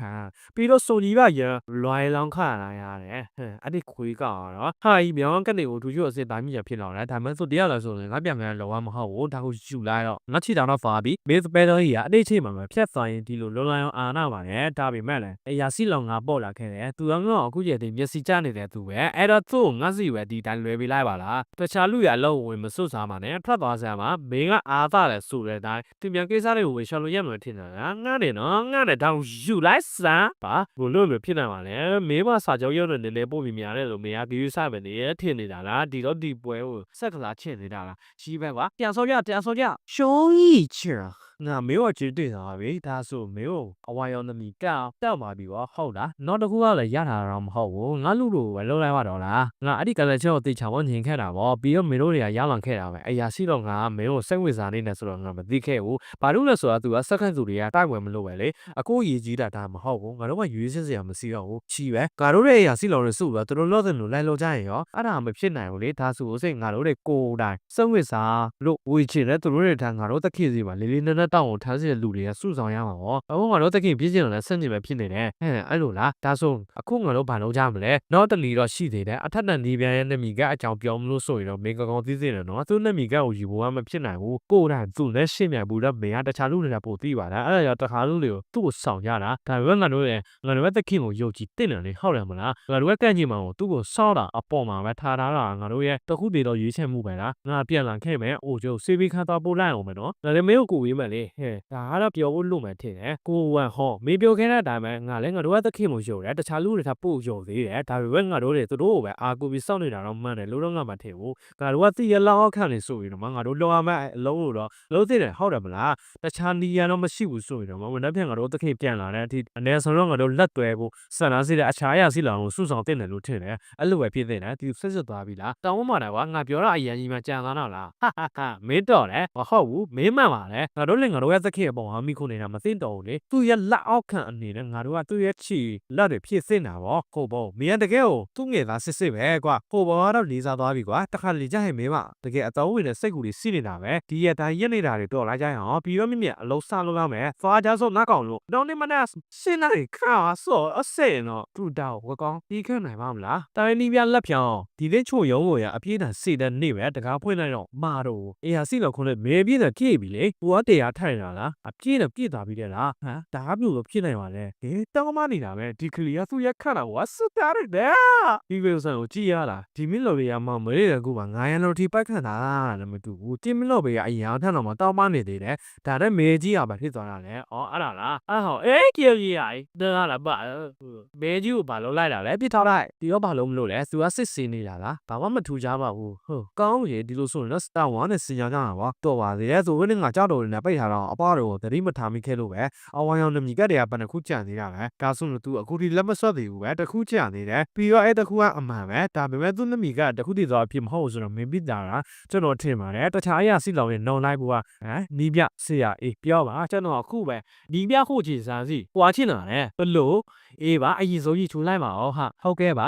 ပြီးတော့ဆိုကြီးပါရလွိုင်းလောင်းခလာရတယ်အဲ့ဒီခွေးကတော့ဟာကြီးမြောင်းကနေကိုသူရွတ်အစ်တိုင်းမြဖြစ်တော့တယ်ဒါပေမဲ့ဆိုတရားလဲဆိုရင်ငါပြန်ပြန်လောမဟုတ်ဘူးဒါကိုယူလိုက်တော့ငါချီတောင်တော့ဖာပြီးမေးစပယ်တော့ကြီးကအတိတ်ချိန်မှာဖြတ်သွားရင်ဒီလိုလွန်လောင်းအာနာပါနဲ့ဒါပေမဲ့လည်းအရာစိလောင်ငါပေါ့လာခဲ့တယ်သူကငါ့အခုရဲ့ဒီမျက်စိကျနေတဲ့သူပဲအဲ့တော့သူ့ငါစီပဲဒီတိုင်းလွယ်ပေးလိုက်ပါလားတခြားလူရအလုံးဝင်မစွတ်စားပါနဲ့ထွက်သွားစမ်းပါမင်းကအားသားလဲဆိုတဲ့အတိုင်းသူမြန်ကိစ္စတွေကိုဝင်ရှော်လို့ရမှာထင်တာငါနဲ့နော်ငါနဲ့တောင်ယူလိုက်စမ်းပါဘလို့လို့ဖြစ်နေပါလဲမင်းမစာကြောရုံနဲ့နည်းနည်းပို့ပြီးများတယ်လို့မင်းကကြီးစားပဲနေထင်နေတာလားဒီတော့ဒီပွဲကိုဆက်ကစားချင်နေတာလားရှိပဲကွာပြန်ဆောကြရှုံးကြီးချင်ငါမေကိုကြည့်တွေ့တာပဲဒါဆိုမေကိုအဝါရောင်သမီးတောက်ပါပြီကွာဟုတ်လားနောက်တစ်ခုကလည်းရတာတော့မဟုတ်ဘူးငါလူလိုပဲလုံးလိုက်ရတော့လားငါအဲ့ဒီကလည်းချက်ကိုတေချာဝညင်ခဲ့တာပေါ့ပြီးတော့မေတို့တွေကရောက်လာခဲ့တာပဲအရာရှိတော့ငါမေကိုစိတ်ဝင်စားနေတယ်ဆိုတော့ငါမသိခဲ့ဘူးဘာလို့လဲဆိုတော့သူကစက္ကန့်သူတွေကတိုက်ဝင်မလို့ပဲလေအခုရည်ကြီးတာဒါမဟုတ်ဘူးငါတို့ကရွေးစစ်စရာမရှိတော့ဘူးချီပဲငါတို့ရဲ့အရာရှိလောင်တွေစုပြီးတော့သူတို့လော့တဲ့လူလိုက်လို့ကြရင်ရောအဲ့ဒါမဖြစ်နိုင်ဘူးလေဒါဆိုစိတ်ငါတို့တွေကိုယ်တိုင်စိတ်ဝင်စားလို့ဝေချင်တဲ့သူတို့တွေထံငါတို့တခိစီမှာလေးလေးနက်နက်တောင်းကိုထားစီတဲ့လူတွေကစုဆောင်ရမှာပေါ့အခုငါတို့တခိပြည့်ကျင်တယ်ဆက်နေပဲဖြစ်နေတယ်အဲ့လိုလားဒါဆိုအခုငါတို့ဘာလုပ်ကြမလဲနောက်တလီတော့ရှိသေးတယ်အထက်တန်ဒီပြန်ရဲ့နမီကအကြောင်းပြောမလို့ဆိုရင်တော့မင်းကောင်းသိသေးတယ်နော်သူနမီကကိုယူဖို့ကမဖြစ်နိုင်ဘူးကိုယ်တိုင်သူ့နဲ့ရှင်းမြန်ဘူးတော့မင်းကတခြားလူတွေကပို့သိပါလားအဲ့ဒါကြောင့်တခါလူတွေကိုသူ့ကိုဆောင်ရတာဒါပေမဲ့ငါတို့ရဲ့တခိကိုယုံကြည်တင်တယ်လေဟုတ်တယ်မလားငါတို့ကကန့်ကြီးမှာကိုသူ့ကိုစောက်တာအပေါ်မှာပဲထားတာငါတို့ရဲ့တခုတည်းတော့ရွေးချယ်မှုပဲလားငါပြန်လာခဲ့မယ်အိုကျိုးစေးပြီးခါတော့ပို့လိုက်အောင်မယ်နော်ဒါလည်းမင်းကိုဝေးမယ်လေဒါကတော့ပြောဖို့လို့မှထင်တယ်ကိုဝမ်ဟောမင်းပြောခဲ့တဲ့အတိုင်းပဲငါလည်းငါတို့ကတခိကိုယုံတယ်တခြားလူတွေကပို့ယုံသေးတယ်ဒါပေမဲ့ငါတို့တွေသူတို့ကိုပဲအာကိုပြီးစောင့်နေတာတော့မှန်တယ်လို့တော့ငါမထင်ဘူးငါတို့ကသိရလောက်ခန့်နေဆိုပြီးတော့ငါတို့လောရမယ့်အလုံးလို့တော့လုံးသိတယ်ဟုတ်တယ်မလားတခြားနီးရန်တော့မရှိဘူးဆိုပြီးတော့ဝန်ထမ်းပြန်ငါတို့တခိပြန်လာတဲ့အထိအနေဆုံးတော့ငါတို့လက်တွဲဖို့စံနာစီတဲ့အခြားအရာစီလောင်ကိုစုဆောင်တင်တယ်လို့ထင်တယ်အဲ့လိုပဲဖြစ်နေတယ်ဒီဆက်သွားပြီလားတောင်းမှတာကွာငါပြောတာအရင်ကြီးမှကြံသွားတော့လားဟာမင်းတော့တယ်မဟုတ်ဘူးမင်းမှန်ပါလေငါတို့ရဲ့သခင်အပေါ်မှာမိခုနေတာမသိတော့ဘူးလေသူရဲ့လက်အောက်ခံအနေနဲ့ငါတို့ကသူ့ရဲ့ချီလက်တွေဖြစ်စင်တာပေါ့ဟုတ်ပေါ့မင်းတကယ်ကိုသူ့ငယ်သားစစ်ပဲကွာဟိုဘောကတော့လေးစားသွားပြီကွာတခါလေကြဟဲ့မင်းမတကယ်အတော်ဝင်တဲ့စိတ်ကူတွေစီးနေတာပဲဒီရဲ့တိုင်းရက်နေတာတွေတော့လာကြရအောင်ပြီးတော့မြင့်အလုံးစားလို့ရမယ်သွားကြဆိုနောက်ကောင်လို့တော့နေမနဲ့ရှင်းလိုက်ခါဆော့အစင်တော့သူ့တောက်ဝကောင်းဒီခန့်နိုင်ပါမလားတိုင်းနီးပြလက်ဖြောင်းဒီလေးချို့ရုံးကိုရအပြည့်တန်စေတဲ့နေ့ပဲတကားဖွင့်လိုက်တော့မာတော့အေးဟာစီလောက်ခွန်းနဲ့မဲပြည့်တဲ့ကြည့်ပြီလေဟိုကတရားထိုင်လာလားအပြည့်နဲ့ပြည့်သွားပြီတဲ့လားဟမ်ဒါကမျိုးလို့ဖြစ်နိုင်ပါလေဟေးတောင်းမနေတာပဲဒီကလေးကသူ့ရဲ့ခန့်တာဝါစတာရတယ်ဒီဝေဆန်ကိုကြည့်ရလားဒီမင်းလိုတွေကမှမရတဲ့ကူက900လောက်ထိပိုက်ခန့်တာလည်းမတူဘူးတင်းမလို့ပဲအရင်အထက်တော့မှတောင်းမနေသေးတယ်ဒါနဲ့မဲကြီးကပဲဖြစ်သွားတာလေအော်အဲ့ဒါလားအဲ့ဟောအေးကြေကြီးရိုင်ဒါလားပါမဲကြီးကိုဘာလို့လိုက်တာလဲပြစ်ထားလိုက်ဒီရောဘာလို့မလို့လဲသူကစစ်စင်းနေတာလားဘာမှမထူကြပါဘူးဟုတ်ကောင်းရေဒီလိုဆိုရင်တော့စတာဝါနဲ့စင်ကြကြတာပါတော့ပါသေးတယ်ဆိုဝင်ငါကြောက်တော်နေပိတ်ထားတော့အပတော်တတိမထားမိခဲ့လို့ပဲအဝါရောင်နမီကတည်းကဘယ်နှခုကြံသေးတာလဲဒါဆိုလို့သူအခုထိလက်မဆွတ်သေးဘူးပဲတခုကြံသေးတယ်ပြီးတော့အဲ့တခုကအမှန်ပဲဒါပေမဲ့သူနမီကတခုတည်းတော့အဖြစ်မဟုတ်ဆိုတော့မင်းပြတာလားကျွန်တော်ထင်ပါတယ်တခြားအရာစီလောင်ရင်နှုံလိုက်ဘူးကနီးပြဆရာအေးပြောပါကျွန်တော်အခုပဲနီးပြဟုတ်ချင်စားစီဟွာချင်းလာတယ်ဘလို့အေးပါအရင်ဆုံးကြီးထူလိုက်ပါအောင်ဟာဟုတ်ကဲ့ပ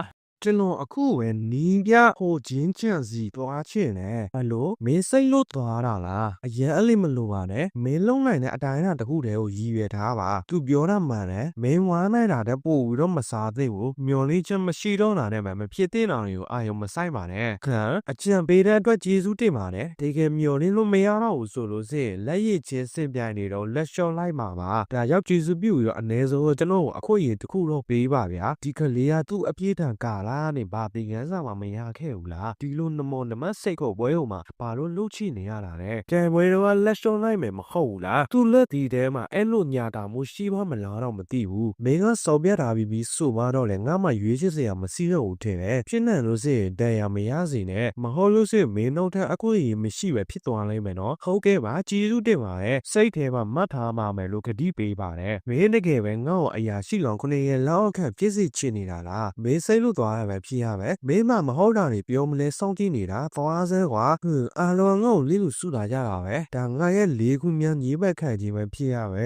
ါကျွန်တော်အခုပဲနီးပြဟိုချင်းချန်စီသွားချင်တယ်ဘလို့မင်းစိတ်လို့သွားတာလားအရင်အလေးမလို့ပါနဲ့မင်းလုံးနိုင်တဲ့အတိုင်းအတာတခုတည်းကိုရည်ရွယ်ထားပါသူပြောတာမှန်တယ်မင်းဝမ်းနိုင်တာတဲ့ပို့ပြီးတော့မစားသေးဘူးမျော်လင့်ချက်မရှိတော့တာနဲ့မှမဖြစ်သေးတာတွေကိုအာရုံမဆိုင်ပါနဲ့ခံအကြံပေးတဲ့အတွက်ကျေးဇူးတင်ပါတယ်တကယ်မျော်လင့်လို့မရတော့ဘူးဆိုလို့စင်လက်ရည်ချင်းစင်ပြိုင်နေတော့လက်လျှော့လိုက်ပါပါဒါရောက်ကျေးဇူးပြုပြီးတော့အ ਨੇ ဆုံးကျွန်တော်ကိုအခွင့်အရေးတစ်ခုတော့ပေးပါဗျာဒီကလေးကသူ့အပြေးတန်ကာလာနေဘာပင်ကန်းစာမှမရခဲ့ဘူးလားဒီလိုနမောနမစိတ်ကိုပွဲဟိုမှာဘာလို့လှုပ်ချိနေရတာလဲကဲပွဲတော့လက်လျှော့လိုက်မယ်မဟုတ်ဘူးလားသူလက်ဒီထဲမှာအဲ့လိုညာတာမှုရှိမှမလားတော့မသိဘူးမင်းကစော်ပြတာပြီးဆိုမှတော့လေငါမှရွေးချယ်စရာမရှိတော့ဘူးထင်တယ်ဖြစ်နေလို့စိတန်ရမရစေနဲ့မဟုတ်လို့စိမင်းတို့ထက်အခွင့်အရေးမရှိပဲဖြစ်သွားလိမ့်မယ်နော်ဟုတ်ကဲ့ပါကျေးဇူးတင်ပါတယ်စိတ်ထဲမှာမှတ်ထားပါမယ်လို့ကတိပေးပါတယ်မင်းတကယ်ပဲငါ့ကိုအရာရှိလောင်9ရက်လောက်အခန့်ပြည့်စုံချင်နေတာလားမင်းစိတ်လို့သွား သွားပဲဖြစ်ရပဲမင်းမမဟုတ်တာတွေပြောမလဲစောင့်ကြည့်နေတာသွားစဲကွာအာလောငေါ့လေးလူစုလာကြတာပဲဒါငါရဲ့လေးခုမြန်ညီးဘက်ခံခြင်းပဲဖြစ်ရပဲ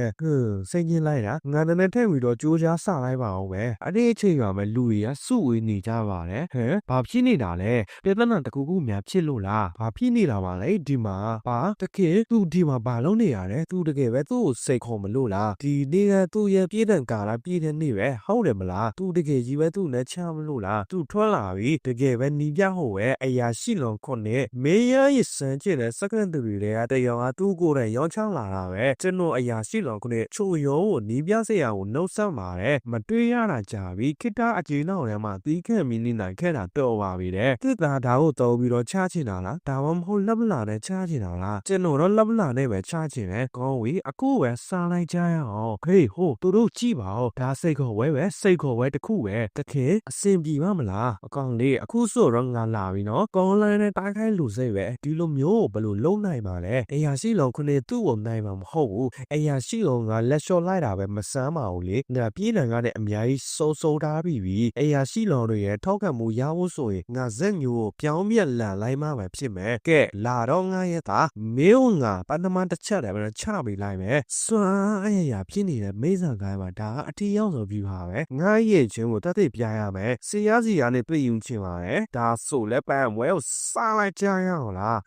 စိတ်ကြီးလိုက်တာငါတည်းထည့်ပြီးတော့ကြိုးကြားစလိုက်ပါအောင်ပဲအဲ့ဒီအချိန်ကပဲလူတွေကစုဝေးနေကြပါတယ်ဘာဖြစ်နေတာလဲပြဿနာတကူများဖြစ်လို့လားဘာဖြစ်နေတာပါလဲဒီမှာဘာတကယ်သူဒီမှာဘာလုပ်နေရလဲသူတကယ်ပဲသူ့ကိုစိတ်ခေါ်မလို့လားဒီနေ့ကသူ့ရဲ့ပြည့်တဲ့ကာလပြည့်တဲ့နေ့ပဲဟုတ်တယ်မလားသူတကယ်ကြီးပဲသူ့နဲ့ချမလို့လားသူထွက်လာပြီတကယ်ပဲနီးပြဟုတ်ပဲအရာရှိလွန်ခွနဲ့မေးရရစမ်းကျင်တဲ့စက္ကန့်တူတွေကတယောက်ကသူ့ကိုယ်တိုင်ရောင်းချလာတာပဲကျွန်တော်အရာရှိလွန်ခွနဲ့ချိုရုံးကိုနီးပြစရာကိုနှုတ်ဆက်ပါတယ်မတွေးရတာကြာပြီခိတအကျေနောက်ထဲမှာသီးခန့်မီနေနိုင်ခဲ့တာတော့ပါပြီတဲ့သူသားဒါကိုတော်ပြီးတော့ချချင်တာလားဒါမှမဟုတ်လက်ပလာနဲ့ချချင်တာလားကျွန်တော်တော့လက်ပလာနဲ့ပဲချချင်တယ်ကောင်းဝေးအခုပဲစားလိုက်ကြရအောင်ဟေးဟိုသူတို့ကြည့်ပါဦးဒါစိတ်ခေါ်ဝဲပဲစိတ်ခေါ်ဝဲတစ်ခုပဲတခင်အစင်ပြေပါမလားအကောင်လေးအခုဆိုတော့ငါလာပြီနော်ကောင်းလိုင်းနဲ့တိုက်ခိုက်လူစိတ်ပဲဒီလိုမျိုးဘယ်လိုလုံးနိုင်ပါလဲအရာရှိလုံးခုနေသူ့ကိုနိုင်မှာမဟုတ်ဘူးအရာရှိလုံးကလက်လျှော့လိုက်တာပဲမစမ်းပါဘူးလေငါပြေးနိုင်တဲ့အများကြီးစိုးထားပြီအရာရှိလုံးတွေရဲ့ထောက်ခံမှုရဖို့ဆိုရင်ငါဇက်မျိုးကိုပြောင်းပြက်လန်လိုက်မှပဲဖြစ်မယ်ကဲလာတော့ငါရဲ့သားမင်းငါပထမတစ်ချက်တယ်ပဲချပေးလိုက်မယ်စွမ်းအရာဖြစ်နေတဲ့မိစ္ဆာကိုင်းမှာဒါကအထီးရောက်ဆိုပြီးပါပဲငါရဲ့ချင်းကိုတတ်သိပြရမယ်စီရစီရနဲ့တွေ့ယူချင်ပါတယ်ဒါဆိုလဲပန်းဝဲကိုစားလိုက်ကြရအောင်လား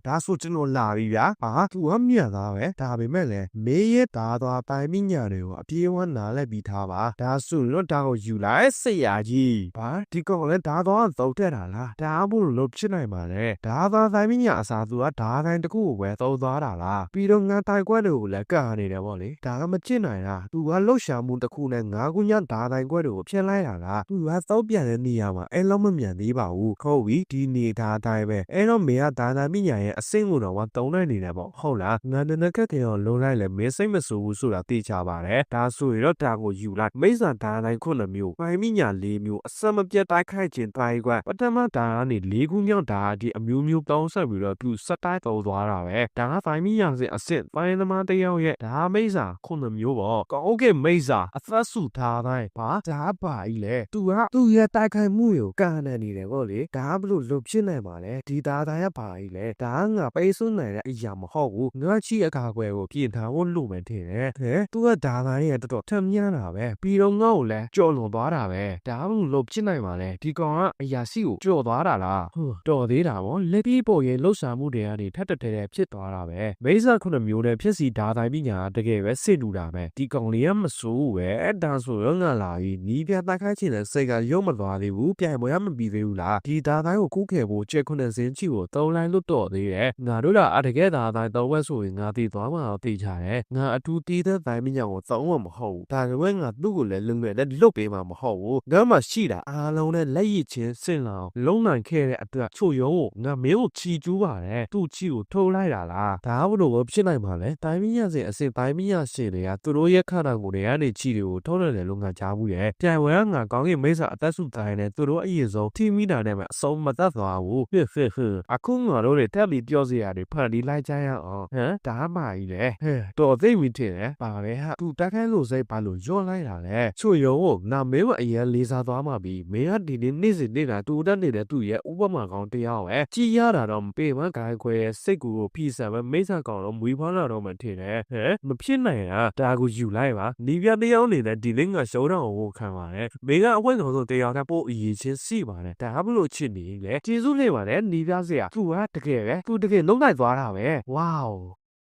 ဒါဆိုကျွန်တော်လာပြီဗျာသူကမြတ်သားပဲဒါပေမဲ့လည်းမေးရတာသွားတိုင်းမိညာတွေကိုအပြေးဝန်းနာလက်ပြီးထားပါဒါဆိုတော့ဒါကိုယူလိုက်ဆရာကြီးဘာဒီကောင်လည်းဒါသွားသုံးတက်တာလားဒါမှမဟုတ်လို့ဖြစ်နိုင်ပါလေဒါသွားတိုင်းမိညာအစားသူကဒါတိုင်းတစ်ခုကိုပဲသုံးသွားတာလားပြီးတော့ငါတိုင်ကွက်တွေကိုလည်းကာနေတယ်ပေါ့လေဒါကမကျင့်နိုင်တာသူကလှုပ်ရှားမှုတစ်ခုနဲ့ငါးခုညဒါတိုင်းကွက်တွေကိုဖျက်လိုက်တာလားသူကသုံးပြန်တဲ့နေရာမှာအဲ့လောက်မမြန်သေးပါဘူးဟုတ်ပြီဒီနေတာအတိုင်းပဲအဲ့တော့မေကဒါတိုင်းမိညာရဲ့အစင်းကိုတော့ဝတုံးလိုက်နေတယ်ပေါ့ဟုတ်လားငါတနက်ကတည်းကလုံးလိုက်လဲမင်းစိတ်မဆိုးဘူးဆိုတာသိချပါတယ်ဒါဆိုရင်တော့ဒါကိုယူလိုက်မိစ္ဆာဒါတိုင်းခုနှစ်မျိုးပိုင်းမိညာ၄မျိုးအစမပြတ်တိုက်ခိုက်ခြင်းတိုင်းကွက်ပထမဒါကနေ၄ခုမြောက်ဒါဒီအမျိုးမျိုးတောင်းဆက်ပြီးတော့သူစက်တိုက်တော်သွားတာပဲဒါကပိုင်းမိညာစဉ်အစ်စ်ပိုင်းသမားတယောက်ရဲ့ဒါမိစ္ဆာခုနှစ်မျိုးပေါ့ကောင်းကဲမိစ္ဆာအသက်စုထားတိုင်းဘာဒါပါကြီးလေသူကသူ့ရဲ့တိုက်ခိုက်မှုကိုကာနန်နေတယ်ပေါ့လေဒါဘလို့လွတ်ဖြစ်နိုင်ပါလဲဒီသားသားရပါကြီးလေဒါငါပေးစွန်းနိုင်တဲ့အရာမဟုတ်ဘူးငါချီအခါကွယ်ကိုပြင်ထားဖို့လိုမယ်ထင်တယ်သူကဒါသားရဲ့တော်တော်ထမ်းမြန်းတာပဲပြီးတော့ငါ့ကိုလည်းကြော်လွန်သွားတာပဲဒါဘလို့လွတ်ဖြစ်နိုင်ပါလဲဒီကောင်ကအရာရှိကိုကြော်သွားတာလားတော်သေးတာပေါ့လက်ပြီးပေါ်ရဲ့လှုပ်ရှားမှုတွေကနေထက်တက်တဲ့ဖြစ်သွားတာပဲမိစ္ဆာခုနှစ်မျိုးနဲ့ဖြစ်စီဒါတိုင်းပညာတကယ်ပဲစစ်တူတာပဲဒီကောင်လေးကမစိုးဘူးပဲအဲ့ဒါဆိုရောငါလာပြီးနီးပြတိုက်ခိုက်ချင်တဲ့စိတ်ကရုံမသွားသေးဘူးပြန်ပေါ်ရမပြီးသေးဘူးလားဒီဒါတိုင်းကိုကူးခဲ့ဖို့ကျက်ခုနှစ်စင်းချီကိုသုံးလိုက်လို့တော့သေးတယ်ငါတို့ကအတကယ်ဒါတိုင်းသုံးဝက်ဆိုရင်ငါတည်သွားမှာတော့တည်ချတယ်ငါအတူတည်တဲ့တိုင်းပညာကိုသုံးမှာမဟုတ်ဘူးဒါကလည်းငါသူ့ကိုလည်းလုံငယ်နဲ့လွတ်ပေးမှာမဟုတ်ဘူးငါမှရှိတာအားလုံးနဲ့လက်ရည်ချင်းစင်လောင်လုံးနိုင်ခဲ့တဲ့အတွက်ချို့ရုံးကိုငါမင်းကိုချီကျူးပါတယ်သူ့ချီကိုထိုးလိုက်တာလားဒါဘလို့ဖြစ်နိုင်ပါလဲတိုင်းပညာစဉ်အစစ်တိုင်းပညာရှင်တွေကသူတို့ရဲ့ခန္ဓာကိုယ်တွေကနေချီတွေကိုထုတ်နေတယ်လို့ငါကြားဘူးရဲ့ပြန်ဝဲငါကောင်းကင်မိစ္ဆာအသက်စုတိုင်းနဲ့သူတို့အရင်ဆုံးထိမိတာနဲ့မှအဆုံးမတတ်သွားဘူးအခုငါတို့တွေတက်ပြီးပြောစရာတွေဖန်တီးလိုက်ကြရအောင်ဒါမှကြီးလေတော်သိပြီထင်တယ်ပါပဲဟာသူတက်ခိုင်းလို့စိတ်ဘာလို့ညွှန်လိုက်တာလဲချို့ရုံကိုနာမင်းမအရင်လေးစားသွားမှပြီးမင်းကဒီနေ့စဉ်နေတာတူတက်နေတဲ့သူ့ရဲ့ဥပမာကောင်းတရားပဲကြည်ရတာတော့မပေးမဂိုင်းခွဲရဲ့စိတ်ကူကိုဖိဆံမဲ့မိစ္ဆာကောင်တော့မွေးဖွားလာတော့မှထင်တယ်မဖြစ်နိုင်တာဒါကိုယူလိုက်ပါနီးပြတယောက်နေတဲ့ဒီလင်းကရှုံးတော့ကိုခံပါတယ်မင်းကအဝိုင်းကောင်ဆိုတရားကပို့အရေးချင်းစီပါတယ်ဒါဘလို့ချစ်နေလေကျေးဇူးလေးပါတယ်နီးပြစရာသူကတကယ်ပဲသူတကယ်လုံးလိုက်သွားတာပဲဝေါ